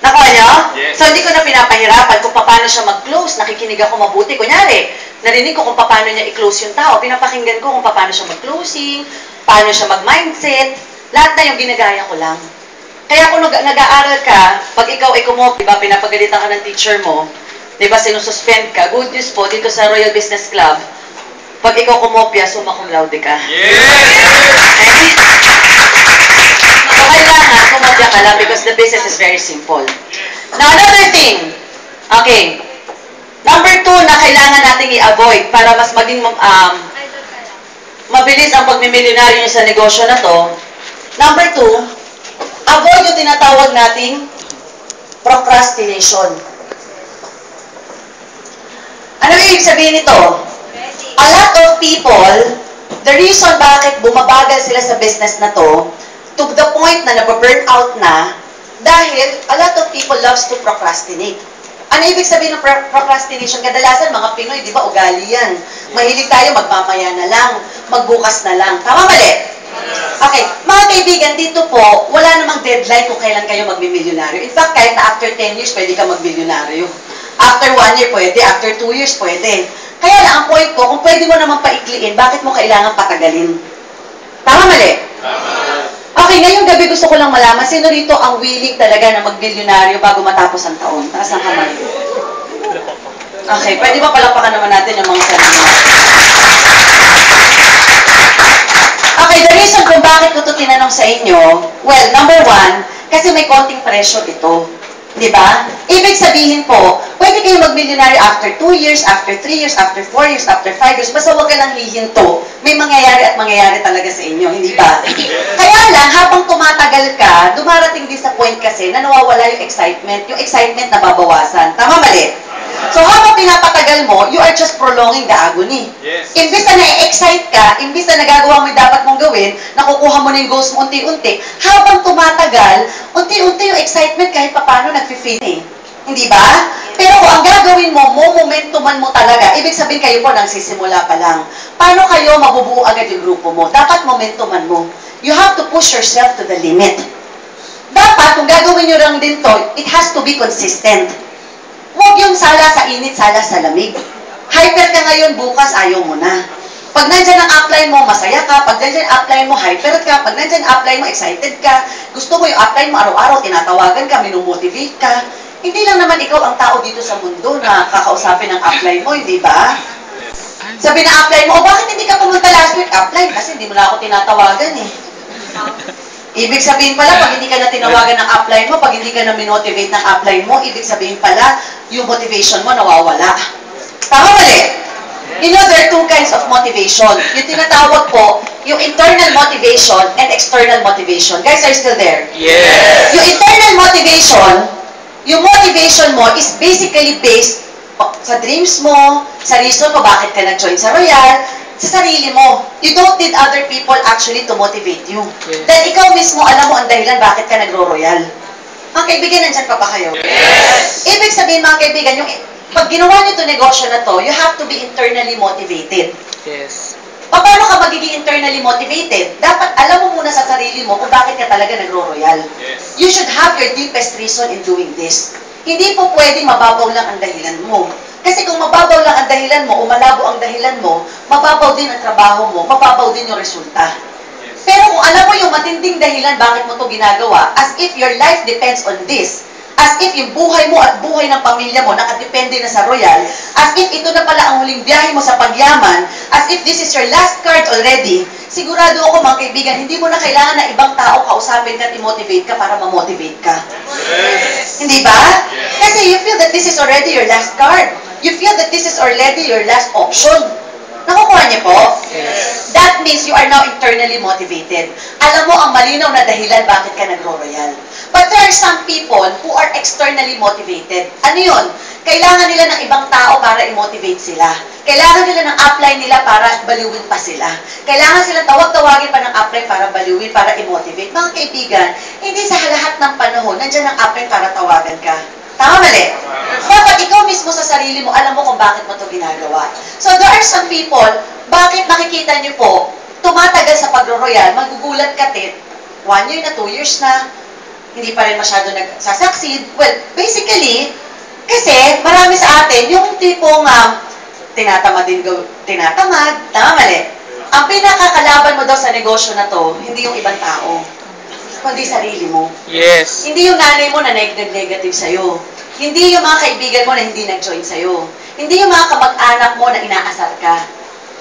Nakuha niyo? Yes. So, hindi ko na pinapahirapan kung paano siya mag-close. Nakikinig ako mabuti. Kunyari, narinig ko kung paano niya i-close yung tao. Pinapakinggan ko kung paano siya mag-closing, paano siya mag-mindset. Lahat na yung ginagaya ko lang. Kaya kung nag-aaral ka, pag ikaw ay kumopya, diba, pinapagalitan ka ng teacher mo, diba, sinususpend ka, good news po, dito sa Royal Business Club, pag ikaw kumopya, summa cum laude ka. Yes! So, kailangan kumopya ka lang because the business is very simple. Now, another thing. Okay. Number 2 na kailangan nating i-avoid para mas maging mabilis ang pagmimilyonaryo sa negosyo na to. Number 2, avoid yung tinatawag nating procrastination. Ano ibig sabihin nito? A lot of people, the reason bakit bumabagal sila sa business na to the point na nababurn out na, dahil a lot of people loves to procrastinate. Ano ibig sabihin ng procrastination? Kadalasan mga Pinoy, di ba, ugali yan. Mahilig tayo, magmamaya na lang, magbukas na lang. Tama mali? Okay, mga kaibigan, dito po, wala namang deadline kung kailan kayo magmimilyonaryo. In fact, kahit na after 10 years, pwede ka magmilyonaryo. After 1 year, pwede. After 2 years, pwede. Kaya lang, ang point ko, kung pwede mo naman paikliin, bakit mo kailangan patagalin? Tama mali? Okay, ngayong gabi gusto ko lang malaman, sino rito ang willing talaga na magmilyonaryo bago matapos ang taon? Taas ang kamay. Okay, pwede ba palapakan naman natin yung mga sarili? Okay, the reason kung bakit ko ito tinanong sa inyo, well, number 1, kasi may konting pressure ito. Diba? Ibig sabihin po, pwede kayo magmilyonaryo after 2 years, after 3 years, after 4 years, after 5 years, basta huwag ka lang hihinto. May mangyayari at mangyayari talaga sa inyo, hindi ba? Kaya lang, habang tumatagal ka, dumarating din sa point kasi na nawawala yung excitement nababawasan. Tama mali? So habang pinapatagal mo, you are just prolonging the agony. Yes. Imbis na na-excite ka, imbis na nagagawa mo yung dapat mong gawin, nakukuha mo na yung goals mo unti-unti, habang tumatagal, unti-unti yung excitement kahit papano nag-fade eh. Hindi ba? Pero kung ang gagawin mo, momentuman mo talaga, ibig sabihin kayo po nagsisimula pa lang. Paano kayo mabubuo agad yung grupo mo? Dapat momentuman mo. You have to push yourself to the limit. Dapat, kung gagawin nyo lang din to, it has to be consistent. Huwag yung sala sa init, sala sa lamig. Hyper ka ngayon, bukas ayaw mo na. Pag nandyan ang upline mo, masaya ka. Pag nandyan ang upline mo, hyper ka. Pag nandyan ang upline mo, excited ka. Gusto mo yung upline mo, araw-araw, tinatawagan ka, minumotivate ka. Hindi lang naman ikaw ang tao dito sa mundo na kakausapin ng upline mo, hindi ba? Sabi na upline mo, bakit hindi ka pumunta last week? Upline, kasi hindi mo na ako tinatawagan eh. Ibig sabihin pala, pag hindi ka na tinawagan ng upline mo, pag hindi ka na minotivate ng upline mo, ibig sabihin pala, yung motivation mo nawawala. Tama mali? You know, there are two kinds of motivation. Yung tinatawag po, yung internal motivation and external motivation. Guys, are you still there? Yes. Yung internal motivation, yung motivation mo is basically based sa dreams mo, sa reason mo bakit ka nag-join sa Royal, sa sarili mo. You don't need other people actually to motivate you. Yes. Dahil ikaw mismo alam mo ang dahilan bakit ka nagro-Royal. Mga kaibigan, nandyan pa ba kayo? Yes. Ibig sabihin mga kaibigan, yung pag ginawa nyo itong negosyo na to, you have to be internally motivated. Yes. Paano ka magiging internally motivated? Dapat alam mo muna sa sarili mo kung bakit ka talaga nagro-Royal. Yes. You should have your deepest reason in doing this. Hindi po pwedeng mababaw lang ang dahilan mo. Kasi kung mababaw lang ang dahilan mo o malabo ang dahilan mo, mababaw din ang trabaho mo, mababaw din yung resulta. Pero kung alam mo yung matinding dahilan bakit mo to ginagawa, as if your life depends on this, as if yung buhay mo at buhay ng pamilya mo nakadepende na sa Royal, as if ito na pala ang huling biyahe mo sa pagyaman, as if this is your last card already, sigurado ako mga kaibigan, hindi mo na kailangan na ibang tao kausapin ka at i-motivate ka para ma-motivate ka. Yes. Hindi ba? Kasi you feel that this is already your last card. You feel that this is already your last option. Nakukuha niyo po? Yes. That means you are now internally motivated. Alam mo ang malinaw na dahilan bakit ka nagro-Royal. But there are some people who are externally motivated. Ano yun? Kailangan nila ng ibang tao para i-motivate sila. Kailangan nila ng upline nila para baliwin pa sila. Kailangan silang tawag-tawagin pa ng upline para baliwin, para i-motivate. Mga kaibigan, hindi sa lahat ng panahon, nandiyan ang upline para tawagan ka. Tama mali? Dapat ikaw mismo sa sarili mo, alam mo kung bakit mo ito ginagawa. So there are some people, bakit makikita niyo po, tumatagal sa pagro-Royal, magugulat ka 1 year na, 2 years na, hindi pa rin masyado nagsasucceed. Well, basically, kasi marami sa atin, yung tipong tinatamad, tama mali? Ang pinakakalaban mo daw sa negosyo na to, hindi yung ibang tao, kundi sarili mo. Yes. Hindi yung nanay mo na negative sa'yo. Hindi yung mga kaibigan mo na hindi nag-join sa'yo. Hindi yung mga kamag-anak mo na inaasar ka.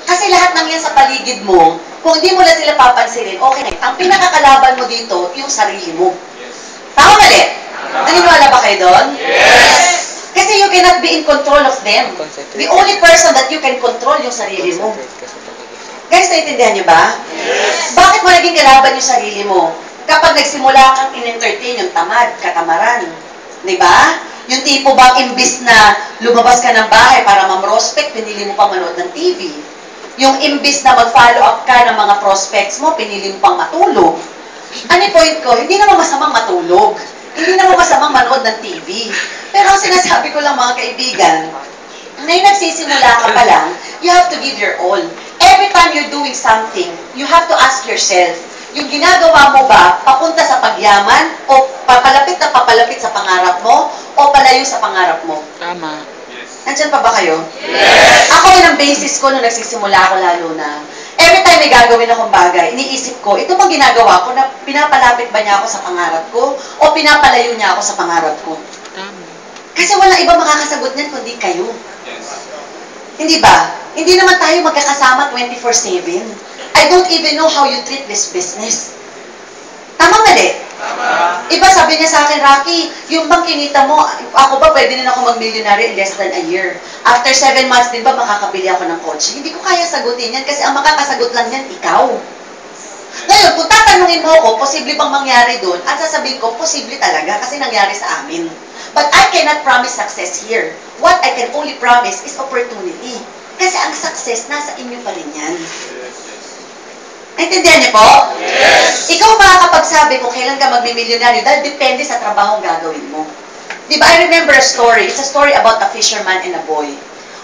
Kasi lahat ng yan sa paligid mo, kung hindi mo na sila papansinin, okay na. Ang pinakakalaban mo dito, yung sarili mo. Tama mali? Naniniwala ba kayo doon? Yes. Kasi you cannot be in control of them. The only person that you can control yung sarili mo. Guys, naintindihan niyo ba? Yes. Bakit mo naging kalaban yung sarili mo? Kapag nagsimula kang in-entertain yung tamad, katamaran. Di ba? Yung tipo bang imbis na lumabas ka ng bahay para ma-prospect, pinili mo pang manood ng TV. Yung imbis na mag-follow up ka ng mga prospects mo, pinili mo pang matulog. Ano yung point ko? Hindi naman masamang matulog. Hindi naman masamang manood ng TV. Pero ang sinasabi ko lang mga kaibigan, na yung nagsisimula ka pa lang, you have to give your all. Every time you're doing something, you have to ask yourself, yung ginagawa mo ba papunta sa pagyaman o papalapit na papalapit sa pangarap mo o palayo sa pangarap mo? Tama. Nandyan pa ba kayo? Yes. Ako yun ang basis ko nung nagsisimula ako lalo na. Every time may gagawin akong bagay, iniisip ko, ito bang ginagawa ko na pinapalapit ba niya ako sa pangarap ko o pinapalayo niya ako sa pangarap ko? Tama. Kasi walang iba makakasagot niyan kundi kayo. Yes. Hindi ba? Hindi naman tayo magkakasama 24/7. I don't even know how you treat this business. Tama mali? Tama. Iba sabi niya sa akin, Rocky, yung bang kinita mo, ako ba pwede na ako mag-millionaire in less than a year? After 7 months, di ba makakabili ako ng kotse? Hindi ko kaya sagutin yan kasi ang makakasagot lang yan, ikaw. Ngayon, kung tatanungin mo ako, posible bang mangyari doon? At sasabihin ko, posible talaga kasi nangyari sa amin. But I cannot promise success here. What I can only promise is opportunity. Kasi ang success, nasa inyo pa rin yan. Naintindihan niyo po? Yes. Ikaw makakapagsabi kung kailan ka magmimilyonaryo dahil depende sa trabahong gagawin mo. Di ba? I remember a story. It's a story about a fisherman and a boy.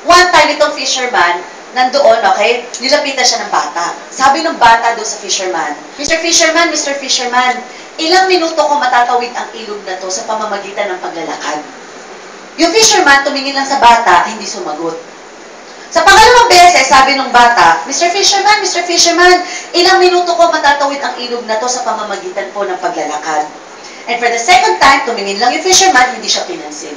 One time, itong fisherman, nandoon, okay, nilapitan siya ng bata. Sabi ng bata doon sa fisherman, Mr. Fisherman, Mr. Fisherman, ilang minuto ko matatawid ang ilog na to sa pamamagitan ng paglalakad. Yung fisherman, tumingin lang sa bata, hindi sumagot. Sa pangalawang beses, sabi ng bata, Mr. Fisherman, ilang minuto ko matatawid ang ilog na to sa pamamagitan po ng paglalakad. And for the second time, tumingin lang yung fisherman, hindi siya pinansin.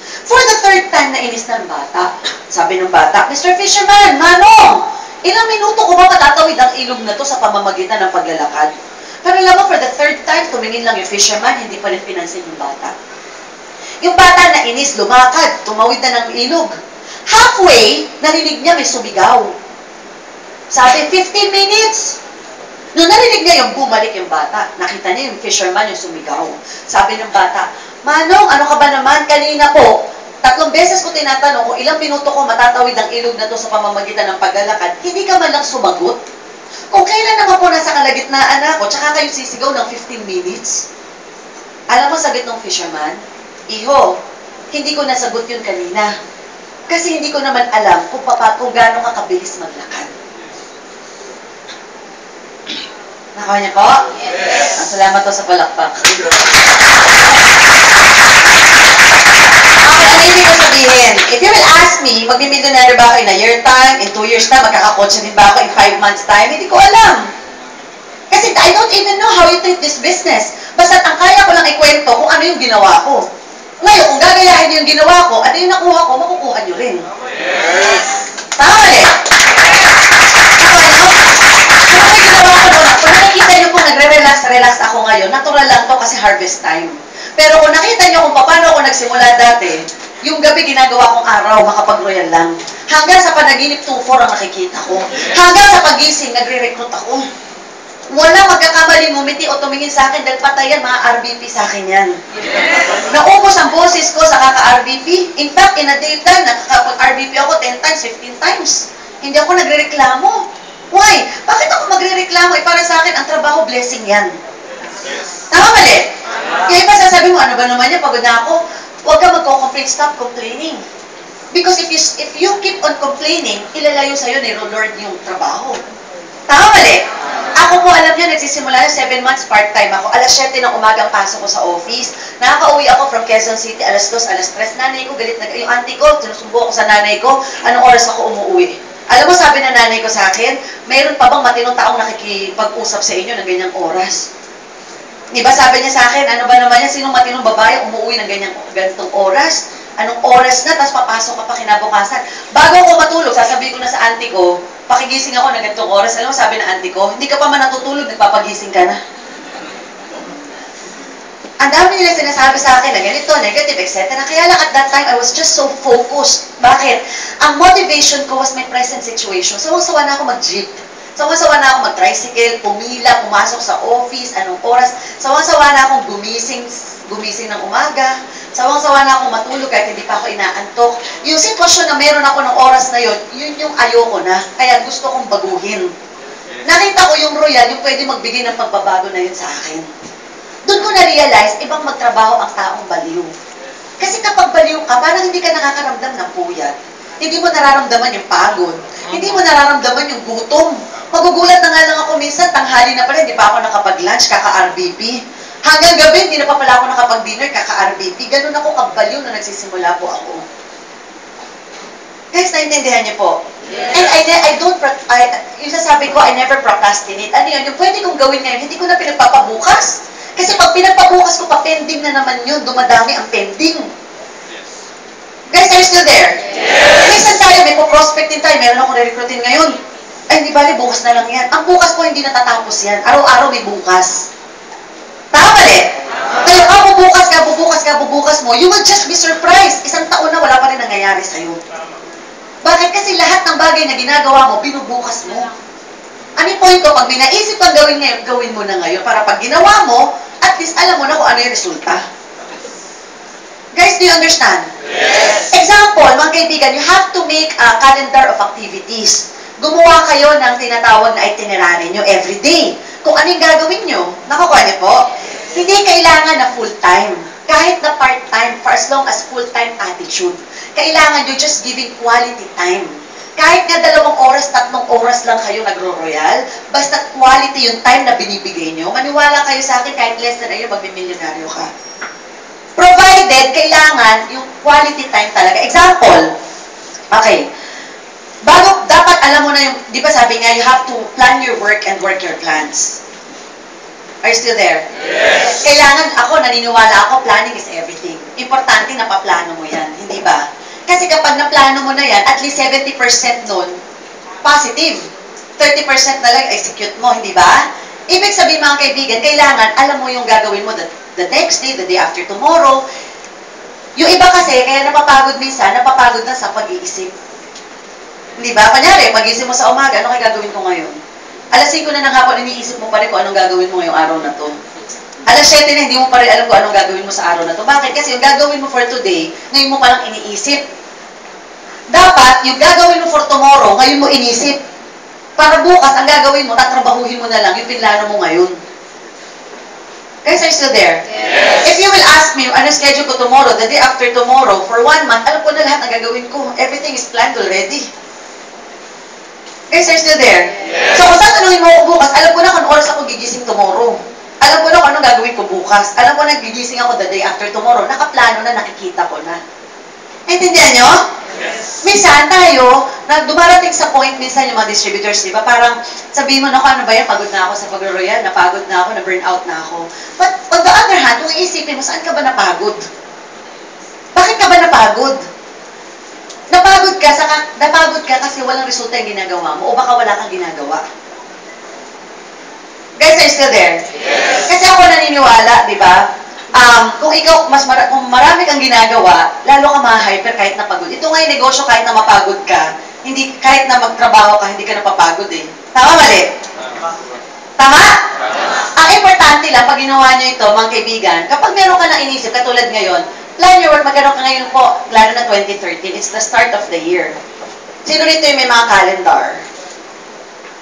For the third time na inis ng bata, sabi ng bata, Mr. Fisherman, Manong, ilang minuto ko ba matatawid ang ilog na to sa pamamagitan ng paglalakad? Pero alam mo, for the third time, tumingin lang yung fisherman, hindi pa rin pinansin yung bata. Yung bata na inis, lumakad, tumawid na ng ilog. Halfway, narinig niya may sumigaw. Sabi, 15 minutes. Nung narinig niya yung bumalik yung bata, nakita niya yung fisherman yung sumigaw. Sabi ng bata, Manong, ano ka ba naman? Kanina po, 3 beses ko tinatanong kung ilang minuto ko matatawid ang ilog na to sa pamamagitan ng paglalakad, hindi ka man lang sumagot. Kung kailan naman po nasa kalagitnaan ako, tsaka kayo sisigaw ng 15 minutes. Alam mo, sagot ng fisherman, Iho, hindi ko nasagot yun kanina. Kasi hindi ko naman alam kung gaano ka kabilis maglakad. Nakawa niya po? Yes. Salamat po sa palakpak. Okay, ano ibig ko sabihin? If you will ask me, magmimilyonaryo ba ako in a year time, in 2 years time, magkakakotse din ba ako in 5 months time? Hindi ko alam. Kasi I don't even know how you treat this business. Basta ang kaya ko lang ikwento kung ano yung ginawa ko. Ngayon, kung gagayahin niyo yung ginawa ko, ano yung nakuha ko, makukuha niyo rin. Yes. Tama eh. Okay, no? Kung may ginawa ko doon, kung nakikita niyo po nagre-relax ako ngayon, natural lang to kasi harvest time. Pero kung nakita niyo kung paano ako nagsimula dati, yung gabi ginagawa kong araw, makapag-royal lang. Hanggang sa panaginip 2-4 ang nakikita ko. Hanggang sa pagising, nagre-recruit ako. Wala magkakamaling ngumiti o tumingin sa akin dahil patayan, mga RBP sa akin yan. Naubos ang boses ko sa kaka-RBP. In fact, in a daytime, nakakapag-RBP ako 10 times, 15 times. Hindi ako nagre-reklamo. Why? Bakit ako magre-reklamo? Para sa akin, ang trabaho, blessing yan. Tama mali? Kaya pa sasabi mo, ano ba naman yan? Pagod na ako. Huwag ka magko-complain, stop complaining. Because if you keep on complaining, ilalayo sa'yo ni Lord yung trabaho. Tama mali? Ako po, alam niyo, nagsisimula na 7 months part-time ako. Alas 7 ng umagang pasok ko sa office. Nakaka-uwi ako from Quezon City, alas 2, alas 3. Nanay ko, galit na yung auntie ko, sinusumbo ako sa nanay ko, anong oras ako umuwi. Alam mo, sabi ng nanay ko sa akin, mayroon pa bang matinong taong nakikipag-usap sa inyo ng ganyang oras? Diba sabi niya sa akin, ano ba naman yan, sinong matinong babae umuwi ng ganitong oras? Anong oras na, tapos papasok ka pa kinabukasan. Bago ako matulog, sasabihin ko na sa auntie ko, pakigising ako ng ganitong oras. Alam mo, sabi ng auntie ko, hindi ka pa man natutulog, nagpapagising ka na. Ang dami nila sinasabi sa akin na ganito, negative, etc. Kaya lang at that time, I was just so focused. Bakit? Ang motivation ko was my present situation. Sawa-sawa na ako mag-jeep. Sawa-sawa na ako mag-tricycle, pumila, pumasok sa office, anong oras. Sawa-sawa na akong gumising ng umaga. Sawang-sawa na akong matulog kahit hindi pa ako inaantok. Yung sitwasyon na meron ako ng oras na yun, yun yung ayoko na. Kaya gusto kong baguhin. Nakita ko yung Royal, yung pwede magbigay ng pagbabago na yun sa akin. Doon ko na-realize, ibang magtrabaho ang taong baliw. Kasi kapag baliw ka, parang hindi ka nakakaramdam ng puyat. Hindi mo nararamdaman yung pagod. Hindi mo nararamdaman yung gutom. Magugulat na nga lang ako minsan, tanghali na pala, hindi pa ako nakapag-lunch, kaka-RBP. Hanggang gabi, hindi na pa pala ako nakapag-dinner, kaka-RBP. Ganun ako kabaliw na nagsisimula po ako. Guys, naintindihan niyo po? Yes. And yung sasabi ko, I never procrastinate. Ano yun? Yung pwede kong gawin ngayon, hindi ko na pinagpapabukas. Kasi pag pinagpabukas ko pa, pending na naman yun, dumadami ang pending. Guys, are you still there? Yes. Minsan tayo, may po-prospecting tayo, meron akong re-recruitin ngayon. Ay, hindi bali, bukas na lang yan. Ang bukas ko, hindi natatapos yan. Araw-araw may bukas. Tama mali? Kaya bubukas mo, you will just be surprised. Isang taon na wala pa rin nangyayari sa'yo. Bakit? Kasi lahat ng bagay na ginagawa mo, binubukas mo. Ano yung point ko? Pag may naisip kang gawin ngayon, gawin mo na ngayon. Para pag ginawa mo, at least alam mo na kung ano yung resulta. Guys, do you understand? Yes. Example, mga kaibigan, you have to make a calendar of activities. Gumawa kayo ng tinatawag na itinerary nyo every day. Kung ano yung gagawin nyo, nakukuha niyo po? Hindi kailangan na full-time. Kahit na part-time, for as long as full-time attitude. Kailangan nyo just giving quality time. Kahit nga 2 oras, 3 oras lang kayo nagro-royal, basta quality yung time na binibigay nyo, maniwala kayo sa akin, kahit less than a year, magmimilyonaryo ka. Provided, kailangan yung quality time talaga. Example, okay, dapat alam mo na yung, di ba sabi nga, you have to plan your work and work your plans. Are you still there? Yes. Kailangan naniniwala ako, planning is everything. Importante na paplano mo yan, hindi ba? Kasi kapag naplano mo na yan, at least 70% nun, positive. 30% na lang, execute mo, hindi ba? Ibig sabihin mga kaibigan, kailangan alam mo yung gagawin mo the next day, the day after tomorrow. Yung iba kasi, kaya napapagod minsan, napapagod na sa pag-iisip. Hindi ba? Kunyari, pag-iisip mo sa umaga, ano kaya gagawin ko ngayon? Alas 5 na ng hapon, iniisip mo pa rin kung anong gagawin mo ngayong araw na to. Alas 7 na, hindi mo pa rin alam kung anong gagawin mo sa araw na to. Bakit? Kasi yung gagawin mo for today, ngayon mo palang iniisip. Dapat, yung gagawin mo for tomorrow, ngayon mo inisip. Para bukas, ang gagawin mo, tatrabahuhin mo na lang yung pinlano mo ngayon. Guys, are you still there? Yes. If you will ask me, ano schedule ko tomorrow, the day after tomorrow, for 1 month, alam ko na lahat ng gagawin ko. Everything is planned already. Guys, are you still there? Yes. So, kung tatanungin mo ako bukas, alam ko na kung oras ako gigising tomorrow. Alam ko na kung anong gagawin ko bukas. Alam ko na gigising ako the day after tomorrow. Nakaplano na, nakikita ko na. Naintindihan nyo? Yes. Minsan tayo, dumarating sa point minsan yung mga distributors, di ba? Parang sabihin mo, naku, ano ba yan? Pagod na ako sa pag-royal, napagod na ako, na-burnout na ako. But on the other hand, kung iisipin mo, saan ka ba napagod? Bakit ka ba napagod? Napagod ka kasi walang resulta yung ginagawa mo o baka wala kang ginagawa. Guys, are you still there? Yes. Kasi ako naniniwala, di ba? Kung ikaw, kung marami kang ginagawa, lalo ka ma-hyper kahit napagod. Ito nga yung negosyo, kahit na mapagod ka, hindi, kahit na magtrabaho ka, hindi ka napapagod eh. Tama, mali? Tama? Ang importante lang, pag ginawa nyo ito, mga kaibigan, kapag meron ka na inisip, katulad ngayon, plan your work, magkaroon ka ngayon po, lalo na 2013, it's the start of the year. Sino rito yung may mga calendar?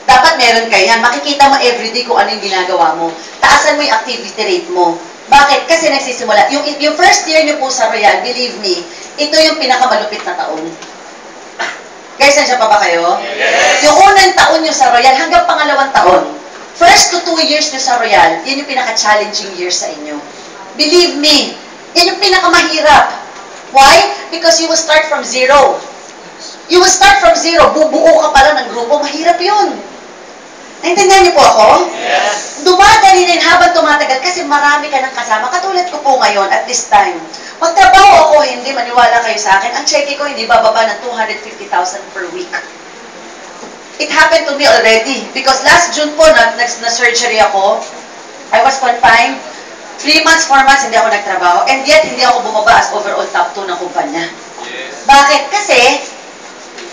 Dapat meron kayo yan. Makikita mo everyday kung ano yung ginagawa mo. Taasan mo yung activity rate mo. Bakit? Kasi nagsisimula. Yung first year nyo po sa Royal, believe me, ito yung pinakamalupit na taon. Guys, nandiyan pa ba kayo? Yes. Yung unang taon nyo sa Royal hanggang pangalawang taon. First to 2 years nyo sa Royal, yan yung pinaka-challenging year sa inyo. Believe me, yan yung pinakamahirap. Why? Because you will start from zero. You will start from zero. Bubuo ka pala ng grupo. Mahirap yun. Naintindihan niyo po ako? Yes. Dumadali din habang tumatagal kasi marami ka ng kasama. Katulad ko po ngayon at this time. Magtrabaho ako, hindi maniwala kayo sa akin. Ang cheque ko hindi bababa ng 250,000 per week. It happened to me already. Because last June po, na-surgery ako. I was confined. 3 months, 4 months, hindi ako nagtrabaho. And yet, hindi ako bumaba as overall top 2 ng kumpanya. Yes. Bakit? Kasi,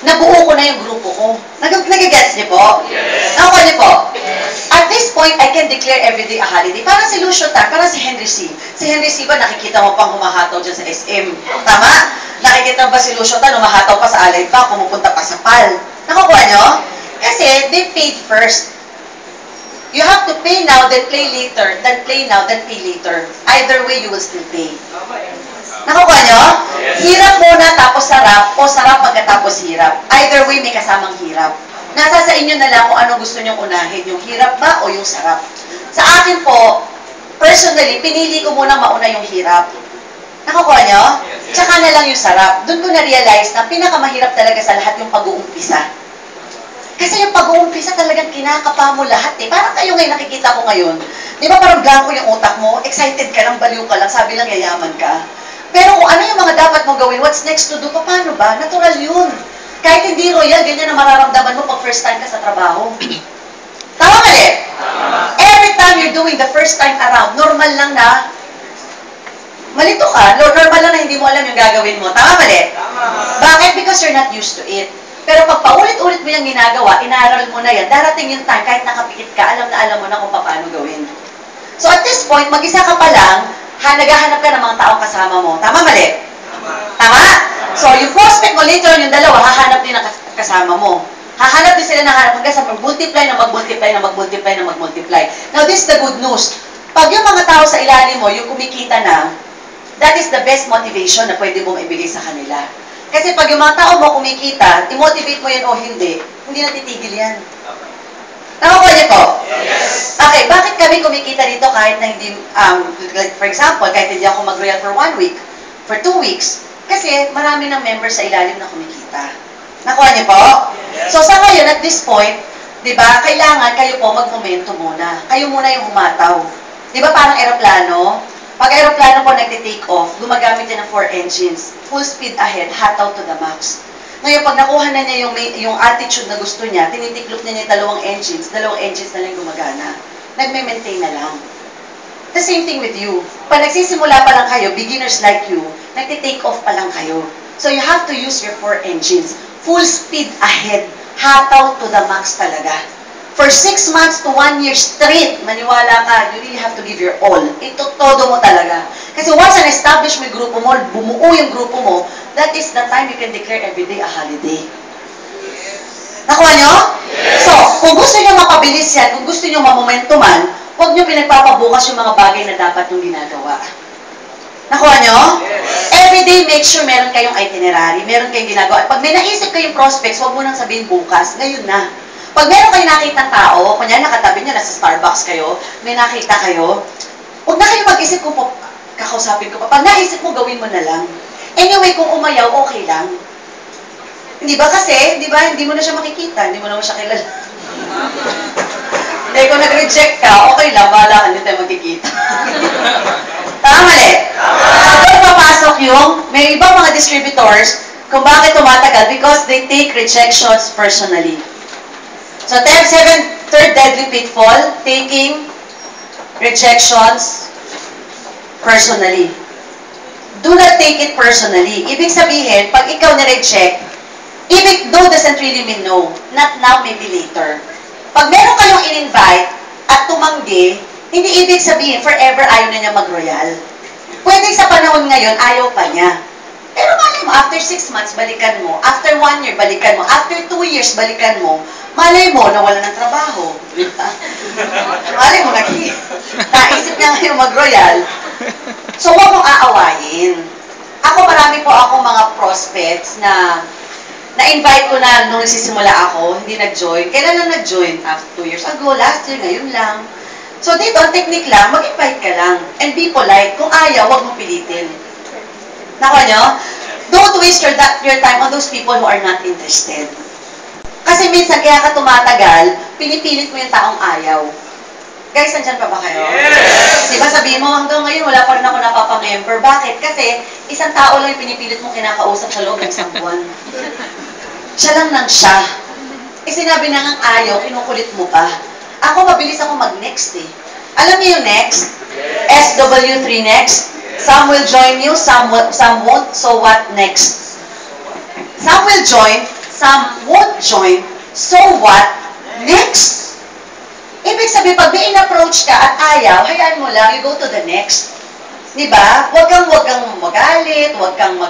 nabuo ko na yung grupo ko. Nag-gets niyo po? Yes. Nakuha niyo po? Yes. At this point, I can declare everyday a holiday. Parang si Lucio Tan, parang si Henry C. Si Henry C ba, nakikita mo pang humahataw dyan sa SM? Tama? Nakikita mo ba si Lucio Tan, humahataw pa sa Alay pa, pumupunta pa sa PAL? Nakukuha niyo? Kasi, they paid first. You have to pay now, then play later, then play now, then pay later. Either way, you will still pay. Nakukuha nyo? Yes. Hirap muna tapos sarap, o sarap pagkatapos hirap. Either way, may kasamang hirap. Nasa sa inyo na lang kung ano gusto nyong unahin, yung hirap ba o yung sarap. Sa akin po, personally, pinili ko muna mauna yung hirap. Nakukuha nyo? Tsaka na lang yung sarap. Doon ko na-realize na pinakamahirap talaga sa lahat yung pag-uumpisa. Kasi yung pag-uumpisa talagang kinakapa mo lahat eh. Parang kayo ngayon nakikita ko ngayon. Di ba parang blanco yung utak mo? Excited ka lang, baliw ka lang, sabi lang yayaman ka. Pero kung ano yung mga dapat mong gawin, what's next to do, paano ba? Natural yun. Kahit hindi royal, ganyan ang mararamdaman mo pag first time ka sa trabaho. Tama mali? Every time you're doing the first time around, normal lang na malito ka. Normal lang na hindi mo alam yung gagawin mo. Tama mali? Bakit? Because you're not used to it. Pero pag paulit-ulit mo yung ginagawa, inaral mo na yan, darating yung time, kahit nakapikit ka, alam mo na kung paano gawin. So at this point, mag-isa ka pa lang, naghahanap ka ng mga taong kasama mo. Tama, mali? Tama? So, yung prospect mo later on, yung dalawa, hahanap din ng kasama mo. Hahanap din sila ng hanap hanggang sa mag-multiply na mag-multiply na mag-multiply na mag-multiply. Now, this is the good news. Pag yung mga tao sa ilalim mo, yung kumikita na, that is the best motivation na pwede mong ibigay sa kanila. Kasi pag yung mga tao mo kumikita, i-motivate mo yan o hindi natitigil yan. Nakukuha niyo po? Yes. Okay, bakit kami kumikita dito kahit na hindi, like for example, kahit hindi ako mag-royal for 1 week, for 2 weeks, kasi marami ng members sa ilalim na kumikita. Nakuha niyo po? So sa ngayon, at this point, di ba, kailangan kayo po mag-momento muna. Kayo muna yung humataw. Di ba parang aeroplano? Pag aeroplano po nagte-take off, gumagamit yan ng 4 engines. Full speed ahead, hataw to the max. Ngayon, pag nakuha na niya yung altitude na gusto niya, tinitiklop niya yung dalawang engines na lang gumagana. Nagme-maintain na lang. The same thing with you. Pag nagsisimula pa lang kayo, beginners like you, nagte-take off pa lang kayo. So you have to use your 4 engines. Full speed ahead, hataw to the max talaga. For 6 months to 1 year straight, maniwala ka, you really have to give your all. Ito todo mo talaga. Kasi once na-establish mo yung grupo mo, bumuo yung grupo mo, that is the time you can declare every day a holiday. Nakuha nyo? Yes. So, kung gusto nyo mapabilis yan, kung gusto nyo mamomentuman, huwag nyo pinagpapabukas yung mga bagay na dapat nyo ginagawa. Nakuha nyo? Yes. Every day, make sure meron kayong itinerary, meron kayong ginagawa. At pag may naisip kayong prospects, huwag mo nang sabihin bukas, ngayon na. Pag meron kayong nakitang tao, kunyari nakatabi nyo, nasa Starbucks kayo, may nakita kayo, huwag na kayo mag-isip kung kakausapin ko pa. Pag naisip mo, gawin mo na lang. Anyway, kung umayaw, okay lang. Hindi ba kasi, di ba, hindi mo na siya makikita, hindi mo naman siya kilala. Hindi, kung nag-reject ka, okay lang, bahala ka, hindi tayo magkikita. Tama, mali? Doon papasok yung, may ibang mga distributors, kung bakit tumatagal, because they take rejections personally. So, third deadly pitfall, taking rejections personally. Do not take it personally. Ibig sabihin, pag ikaw na-reject, no doesn't really mean no. Not now, maybe later. Pag meron kayong in-invite at tumanggi, hindi ibig sabihin forever ayaw na niya mag-royal. Pwede sa panahon ngayon, ayaw pa niya. Pero malay mo, after 6 months, balikan mo. After 1 year, balikan mo. After 2 years, balikan mo. Malay mo, nawala ng trabaho. Malay mo, naisip niya ngayon mag-royal. So, huwag mong aawayin. Ako, marami po akong mga prospects na na-invite ko na nung nagsisimula ako, hindi nag-join. Kailan lang nag-join? After 2 years ago, last year, ngayon lang. So, dito, ang technique lang, mag-invite ka lang. And be polite. Kung ayaw, huwag mo pilitin. Nakuha nyo? Don't waste your time on those people who are not interested. Kasi minsan, kaya ka tumatagal, pinipilit mo yung taong ayaw. Guys, nandyan pa ba kayo? Yes! Diba sabihin mo, hanggang ngayon, wala pa rin ako napapamember. Bakit? Kasi, isang tao lang yung pinipilit mong kinakausap sa loob ng isang buwan. Siya lang nang siya. Eh, sinabi na ngang ayaw, kinukulit mo pa. Ako, mabilis ako mag-next eh. Alam niyo yung next? SW3 next? Some will join you, some won't. So what next? Some will join, some won't join. So what next? Ibig sabihin, pag may in-approach ka at ayaw, hayaan mo lang, you go to the next. Diba? Huwag kang magalit, huwag kang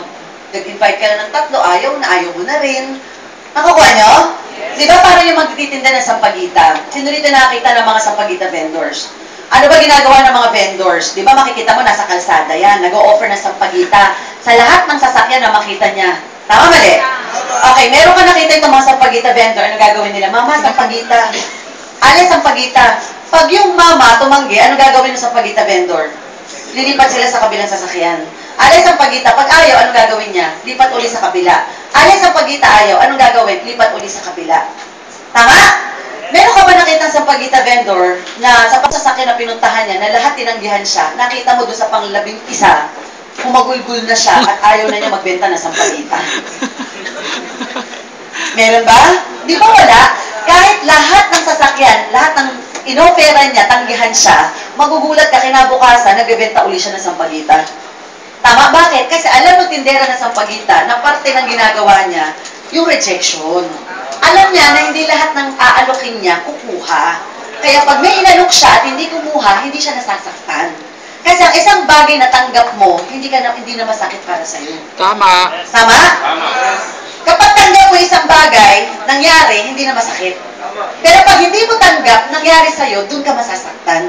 nag-invite ka na ng 3, ayaw mo na rin. Nakukuha nyo? Diba parang yung magtitinda ng sampagita? Sino rito nakakita ng mga sampagita vendors? Ano ba ginagawa ng mga vendors? Di ba makikita mo nasa kalsada yan, nag-o-offer ng sampagita sa lahat ng sasakyan na makita niya. Tama, mali? Okay, meron ka nakita itong mga sampagita vendor, ano gagawin nila? Mama, sampagita. Alis, sampagita. Pag yung mama tumanggi, ano gagawin ng sampagita vendor? Lilipat sila sa kabilang sasakyan. Alis, sampagita. Pag ayaw, ano gagawin niya? Lipat uli sa kabila. Alis, sampagita, ayaw. Anong gagawin? Lipat uli sa kabila. Tama? Meron ka ba nakita sa sampagita vendor na sa pagsasakyan na pinuntahan niya, na lahat tinanggihan siya, nakita mo doon sa pang-11, humagulgul na siya at ayaw na niya magbenta ng sampagita? Meron ba? Di ba wala? Kahit lahat ng sasakyan, lahat ng inoferan niya, tanggihan siya, magugulat ka kinabukasan, nagbebenta uli siya ng sampagita. Tama? Bakit? Kasi alam ng tindera ng sampagita na parte ng ginagawa niya, yung rejection. Alam niya na hindi lahat ng aalokin niya kukuha. Kaya pag may inalok siya at hindi kumuha, hindi siya nasasaktan. Kasi ang isang bagay na tanggap mo, hindi na masakit para sa'yo. Tama. Tama? Kapag tanggap mo isang bagay, nangyari, hindi na masakit. Pero pag hindi mo tanggap, nangyari sa'yo, dun ka masasaktan.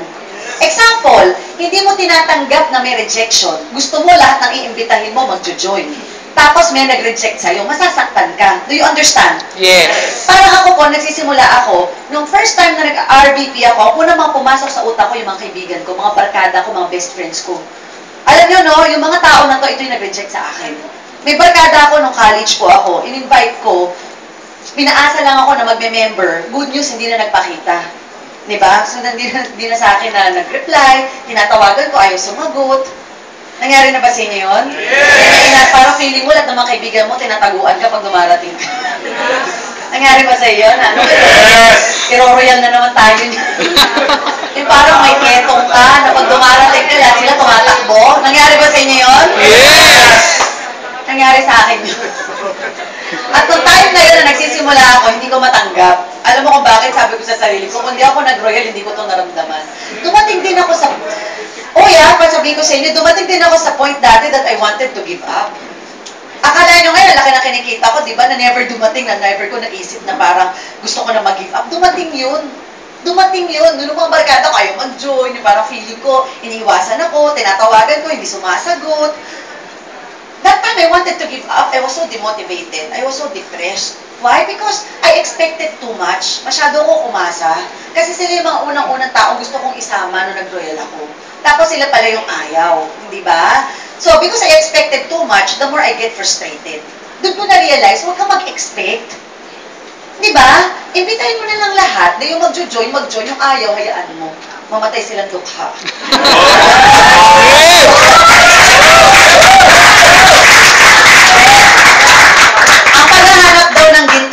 Example, hindi mo tinatanggap na may rejection. Gusto mo lahat ng iimbitahin mo, magjo-join. Tapos may nag-reject sa'yo, masasaktan ka. Do you understand? Yes. Parang ako po, nagsisimula ako, nung first time na nag-RBP ako, una mga pumasok sa utak ko yung mga kaibigan ko, mga barkada ko, mga best friends ko. Alam nyo, no, yung mga tao na to, ito yung nag-reject sa akin. May barkada ako nung college po ako, in-invite ko, pinaasa lang ako na magme-member, good news, hindi na nagpakita. Diba? So, hindi na sa akin na nag-reply, tinatawagan ko, ayaw sumagot. Nangyari na ba sa inyo yun? Yes! Parang feeling mo, lahat ng mga kaibigan mo, tinataguan ka pag dumarating ka. Nangyari ba sa iyo? Ano? Yes! I-royal na naman tayo niya. Yung parang may ketong ka, na pag dumarating ka, lahat sila tumatakbo. Nangyari ba sa inyo yun? Yes! Nangyari sa akin yun. At nung time na yun na nagsisimula ako, hindi ko matanggap. Alam mo kung bakit? Sabi ko sa sarili ko, kung di ako nag-royal, hindi ko ito naramdaman. Dumating din ako sa... sabihin ko sa inyo, dumating din ako sa point dati that I wanted to give up. Akala nyo ngayon, laki na kinikita ko, di ba, na never dumating, na never ko naisip na parang gusto ko na mag-give up. Dumating yun. Dumating yun. Nung mga barkada ko, ayaw mag-join, parang feeling ko, iniiwasan ako, tinatawagan ko, hindi sumasagot. That time I wanted to give up, I was so demotivated. I was so depressed. Why? Because I expected too much. Masyado ko umasa. Kasi sila yung mga unang-unang tao gusto kong isama nung nag-royal ako. Tapos sila pala yung ayaw. Di ba? So, because I expected too much, the more I get frustrated. Doon ko na-realize, huwag ka mag-expect. Di ba? Imbitahin mo na lang lahat na yung mag-join, yung ayaw, hayaan mo. Mamatay silang dukha.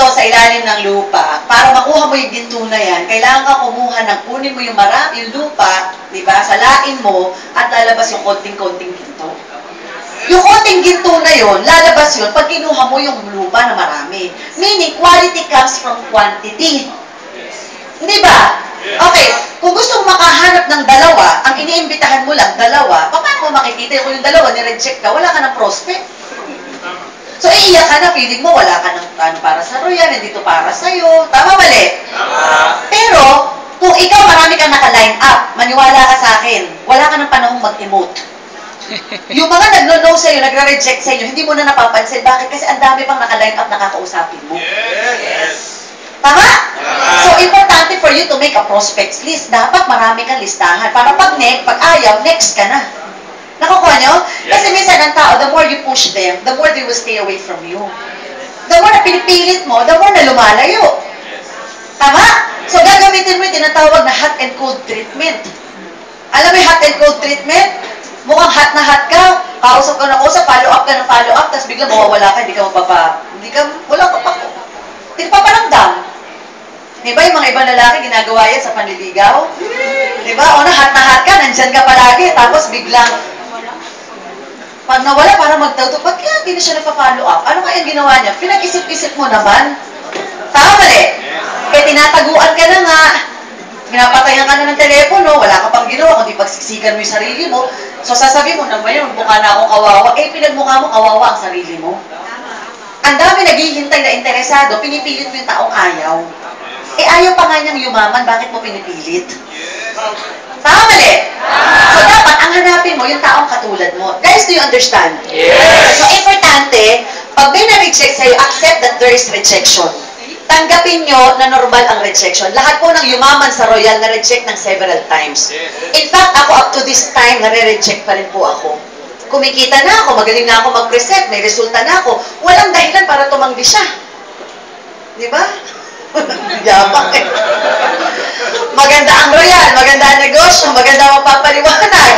Sa ilalim ng lupa, para makuha mo yung ginto na yan, kailangan ka kumuha ng kunin mo yung maraming lupa, di ba, salain mo, at lalabas yung konting-konting ginto. Yung konting ginto na yun, lalabas yun pag kinuha mo yung lupa na marami. Meaning, quality comes from quantity. Di ba? Okay, kung gusto mo makahanap ng dalawa, ang iniimbitahan mo lang, dalawa, paano mo makikita kung yung dalawa ni-reject ka, wala ka ng prospect? So, iiyak ka na, feeling mo, wala ka ng ano para sa royal, hindi to para sa'yo. Tama, mali? Tama. Pero, kung ikaw marami kang naka-line up, maniwala ka sa akin, wala ka ng panahong mag-emote. Yung mga nagno-no sa'yo, nagre-reject sa'yo, hindi mo na napapansin. Bakit? Kasi ang dami pang naka-line up na kakausapin mo. Yes! Tama? So, importante for you to make a prospects list. Dapat marami kang listahan. Para pag ayaw, next ka na. Nakukuha nyo? Kasi minsan ang tao, the more you push them, the more they will stay away from you. The more na pinipilit mo, the more na lumalayo. Tama? So gagamitin mo yung tinatawag na hot and cold treatment. Alam mo yung hot and cold treatment? Mukhang hot na hot ka, kausap ka na kausap, follow up ka na follow up, tapos bigla mawawala ka, hindi ka wala ka pa, hindi ka paparamdam. Diba yung mga ibang lalaki ginagawa yan sa panliligaw? Diba? O na hot ka, nandyan ka palagi, tapos biglang, pag nawala, para magtauto, ba't kaya hindi na siya nagpa-follow up? Ano kaya ginawa niya? Pinag-isip-isip mo naman. Tama mali? Kaya tinataguan ka na nga, pinapatayan ka na ng telepono, wala ka pang ginawa, kundi pagsiksikan mo yung sarili mo. So sasabi mo, na ba yun, mukha na akong kawawa. Pinagmukha mo, kawawa ang sarili mo. Ang dami naghihintay na interesado, pinipilit mo yung taong ayaw. Ayaw pa nga niyang yumaman, bakit mo pinipilit? Tama mali? So dapat, ang hanapin mo, yung taong katulad mo. Guys, do you understand? Yes! So importante, pag may na-reject sa'yo, accept that there is rejection. Tanggapin nyo na normal ang rejection. Lahat po ng yumaman sa royal na-reject ng several times. In fact, ako up to this time, nare-reject pa rin po ako. Kumikita na ako, magaling na ako mag-present, may resulta na ako. Walang dahilan para tumanggi siya. Di ba? Yabang eh. Maganda ang royal, maganda ang negosyo, maganda ang magpapaliwanag.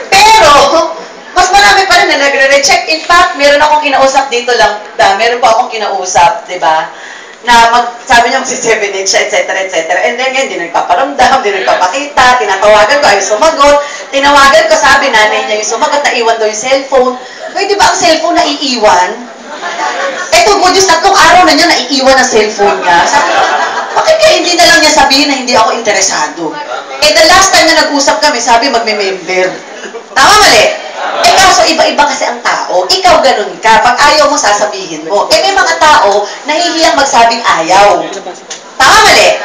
Pero, mas marami pa rin na nagre-reject. In fact, meron akong kinausap dito lang, meron pa akong kinausap, di ba? Na sabi niya magsi-7-8 siya, etc., etc. And then ngayon, di nagpaparamdam, di nagpapakita, tinatawagan ko, ayaw sumagot. Tinawagan ko, sabi nanay niya yung sumagot, naiwan daw yung cellphone. Ay, di ba ang cellphone naiiwan? Eto, good news, 3 araw na niya naiiwan ang cellphone niya. Sabi ko, hindi na lang niya sabihin na hindi ako interesado. Eh, the last time na nag-usap kami, sabi magme-member. Tama, mali? Eh, kaso iba-iba kasi ang tao. Ikaw ganun ka. Pag ayaw mo, sasabihin mo. Eh, may mga tao, nahihiyang magsabing ayaw. Tama, mali?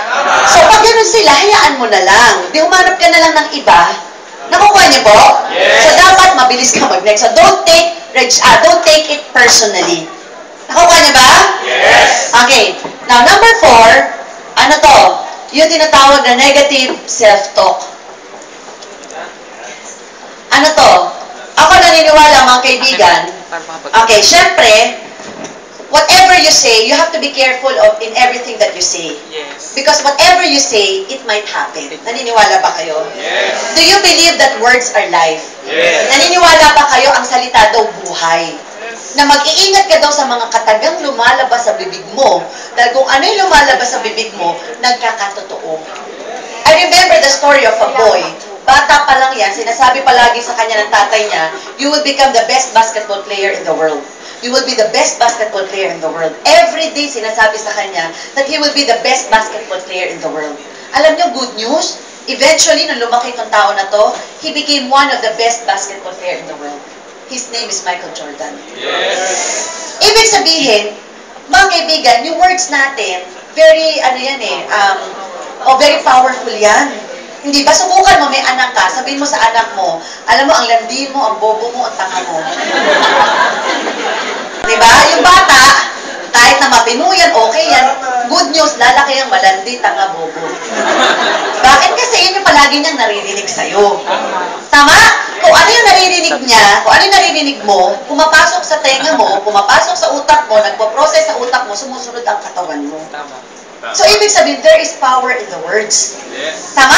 So, pag ganun sila, hayaan mo na lang. Di humanap ka na lang ng iba. Nakukuha niyo po? So, dapat mabilis ka mag-next. So, don't take it personally. Nakukuha niyo ba? Yes. Okay. Now, number 4, ano to? Yung tinatawag na negative self-talk. Ano to? Ako naniniwala, mga kaibigan. Okay, syempre, whatever you say, you have to be careful of in everything that you say. Yes. Because whatever you say, it might happen. Naniniwala ba kayo? Yes. Do you believe that words are life? Yes. Naniniwala ba kayo ang salita daw buhay? Na mag-iingat ka daw sa mga katagang lumalabas sa bibig mo. Dahil kung ano yung lumalabas sa bibig mo, nagkakatotoo. I remember the story of a boy. Bata pa lang yan, sinasabi palagi sa kanya ng tatay niya, you will become the best basketball player in the world. You will be the best basketball player in the world. Every day sinasabi sa kanya that he will be the best basketball player in the world. Alam niyo, good news, eventually, nung lumaki itong tao na to, he became one of the best basketball player in the world. His name is Michael Jordan. Yes. Ibig sabihin, mga kaibigan, yung words natin, very, very powerful yan. Hindi ba? Subukan mo, may anak ka, sabihin mo sa anak mo, alam mo, ang landi mo, ang bobo mo, ang tanga mo. Diba? Yung bata, kahit na matino yan, okay yan. Good news, lalaki ang malandi, tanga, bobo. Bakit? Kasi yun yung palagi niyang naririnig sa'yo. Tama? Kung ano yung naririnig niya, kung ano yung naririnig mo, pumapasok sa tenga mo, pumapasok sa utak mo, nagpo-process sa utak mo, sumusunod ang katawan mo. So, ibig sabihin, there is power in the words. Yes. Tama?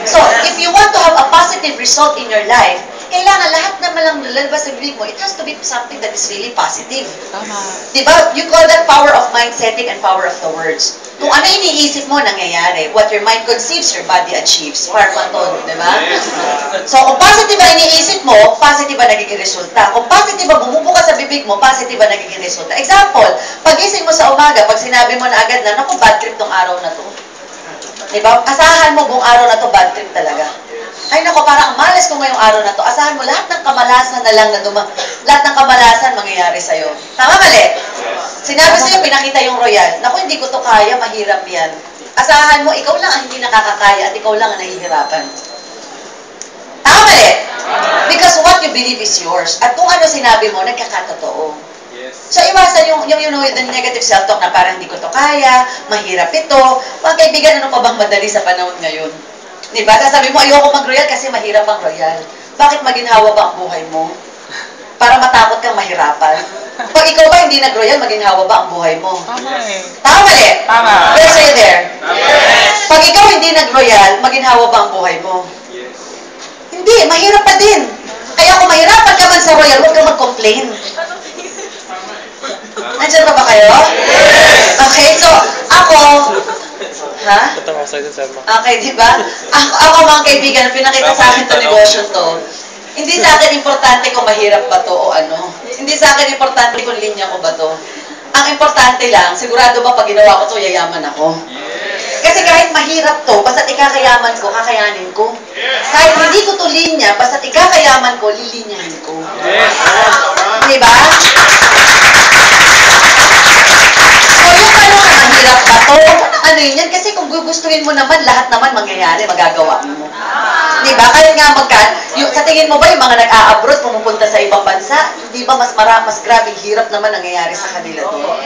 So, if you want to have a positive result in your life, kailangan lahat naman lang lalabas sa bibig mo, it has to be something that is really positive. Tama. Diba? You call that power of mind setting and power of the words. Kung ano iniisip mo, nangyayari. What your mind conceives, your body achieves. Parmaton, diba? So, kung positive ang iniisip mo, positive ang nagiging resulta. Kung positive ang bumubuka sa bibig mo, positive ang nagiging resulta. Example, pagising mo sa umaga, pag sinabi mo na agad na, naku, bad trip tong araw na to. Diba? Asahan mo buong araw na to, bad trip talaga. Ay nako, parang malas ko ngayong araw na to. Asahan mo, lahat ng kamalasan na lang na lahat ng kamalasan mangyayari sa'yo. Tama, mali? Sinabi sa'yo, pinakita yung royal. Naku, hindi ko to kaya, mahirap yan. Asahan mo, ikaw lang ang hindi nakakakaya at ikaw lang ang nahihirapan. Tama, mali? Because what you believe is yours. At kung ano sinabi mo, nagkakatotoo. So, iwasan yung negative self-talk na parang hindi ko to kaya, mahirap ito. Mga kaibigan, ano pa bang madali sa panahon ngayon? Diba? Sabi mo, ayoko mag-royal kasi mahirap ang royal. Bakit maginhawa ba ang buhay mo? Para matakot kang mahirapan. Pag ikaw ba hindi nag-royal, maginhawa ba ang buhay mo? Tama eh. Tama, mali? Tama. Yes, say there. Yes. Pag ikaw hindi nag-royal, maginhawa ba ang buhay mo? Yes. Hindi, mahirap pa din. Kaya kung mahirapan ka man sa royal, huwag kang mag-complain. Nandiyan pa ba kayo? Yes. Okay, so, ako, ha? Okay, di ba? Ako mga kaibigan, pinakita sa akin itong negosyo to. Hindi sa akin importante kung mahirap ba to o ano. Hindi sa akin importante kung linya ko ba to. Ang importante lang, sigurado ba pag ginawa ko to, yayaman ako. Kasi kahit mahirap to, basta't ikakayaman ko, kakayanin ko. Kahit hindi ko to linya, basta't ikakayaman ko, lilinyahin ko. Di ba? So, yung tanong na mahirap ba to? Ano yun yan? Kasi kung gugustuhin mo naman, lahat naman mangyayari, magagawa mo. Diba? Kaya nga sa tingin mo ba yung mga nag-a-abroad, pumupunta sa ibang bansa, di ba mas grabing hirap naman nangyayari sa kanila doon?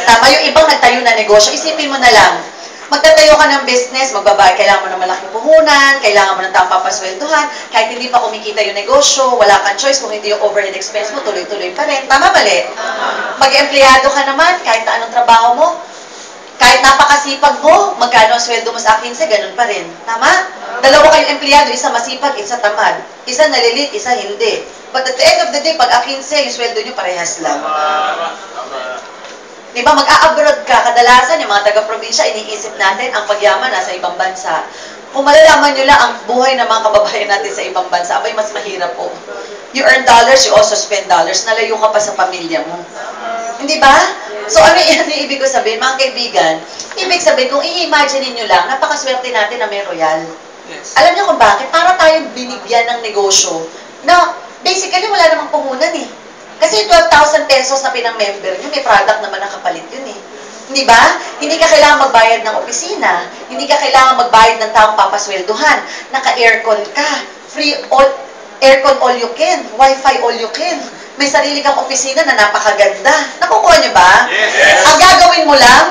Tama, yung ibang nagtayo na negosyo, isipin mo na lang, magtatayo ka ng business, magbabayad, kailangan mo ng malaking puhunan, kailangan mo ng tamang pasweldohan, kahit hindi pa kumikita yung negosyo, wala kang choice, kung hindi yung overhead expense mo, tuloy-tuloy pa rin. Tama, mali? Mag-empleyado ka naman, kahit anong trabaho mo, kahit napakasipag mo, magkano ang sweldo mo sa 15, ganun pa rin. Tama? Dalawa kayong empleyado, isa masipag, isa tamad. Isa nalilit, isa hindi. But at the end of the day, pag 15, yung sweldo nyo parehas lang. Diba, mag-a-abroad ka, kadalasan yung mga taga-probinsya, iniisip natin, ang pagyaman nasa ibang bansa. Kung malalaman nyo lang ang buhay ng mga kababayan natin sa ibang bansa, abay mas mahirap po. You earn dollars, you also spend dollars, nalayo ka pa sa pamilya mo. Hindi ba? So ano yan yung ibig ko sabihin, mga kaibigan? Ibig sabihin, kung i-imagine niyo lang, napakaswerte natin na may royal. Yes. Alam niyo kung bakit? Para tayong binigyan ng negosyo na basically wala namang puhunan eh. Kasi 12,000 pesos na pinang-member niyo, may product naman nakapalit yun eh. Hindi ba? Hindi ka kailangan magbayad ng opisina. Hindi ka kailangan magbayad ng taong papasweldohan. Naka-aircon ka. Free all, aircon all you can. Wi-Fi all you can. May sarili kang opisina na napakaganda. Nakukuha niyo ba? Yes. Ang gagawin mo lang,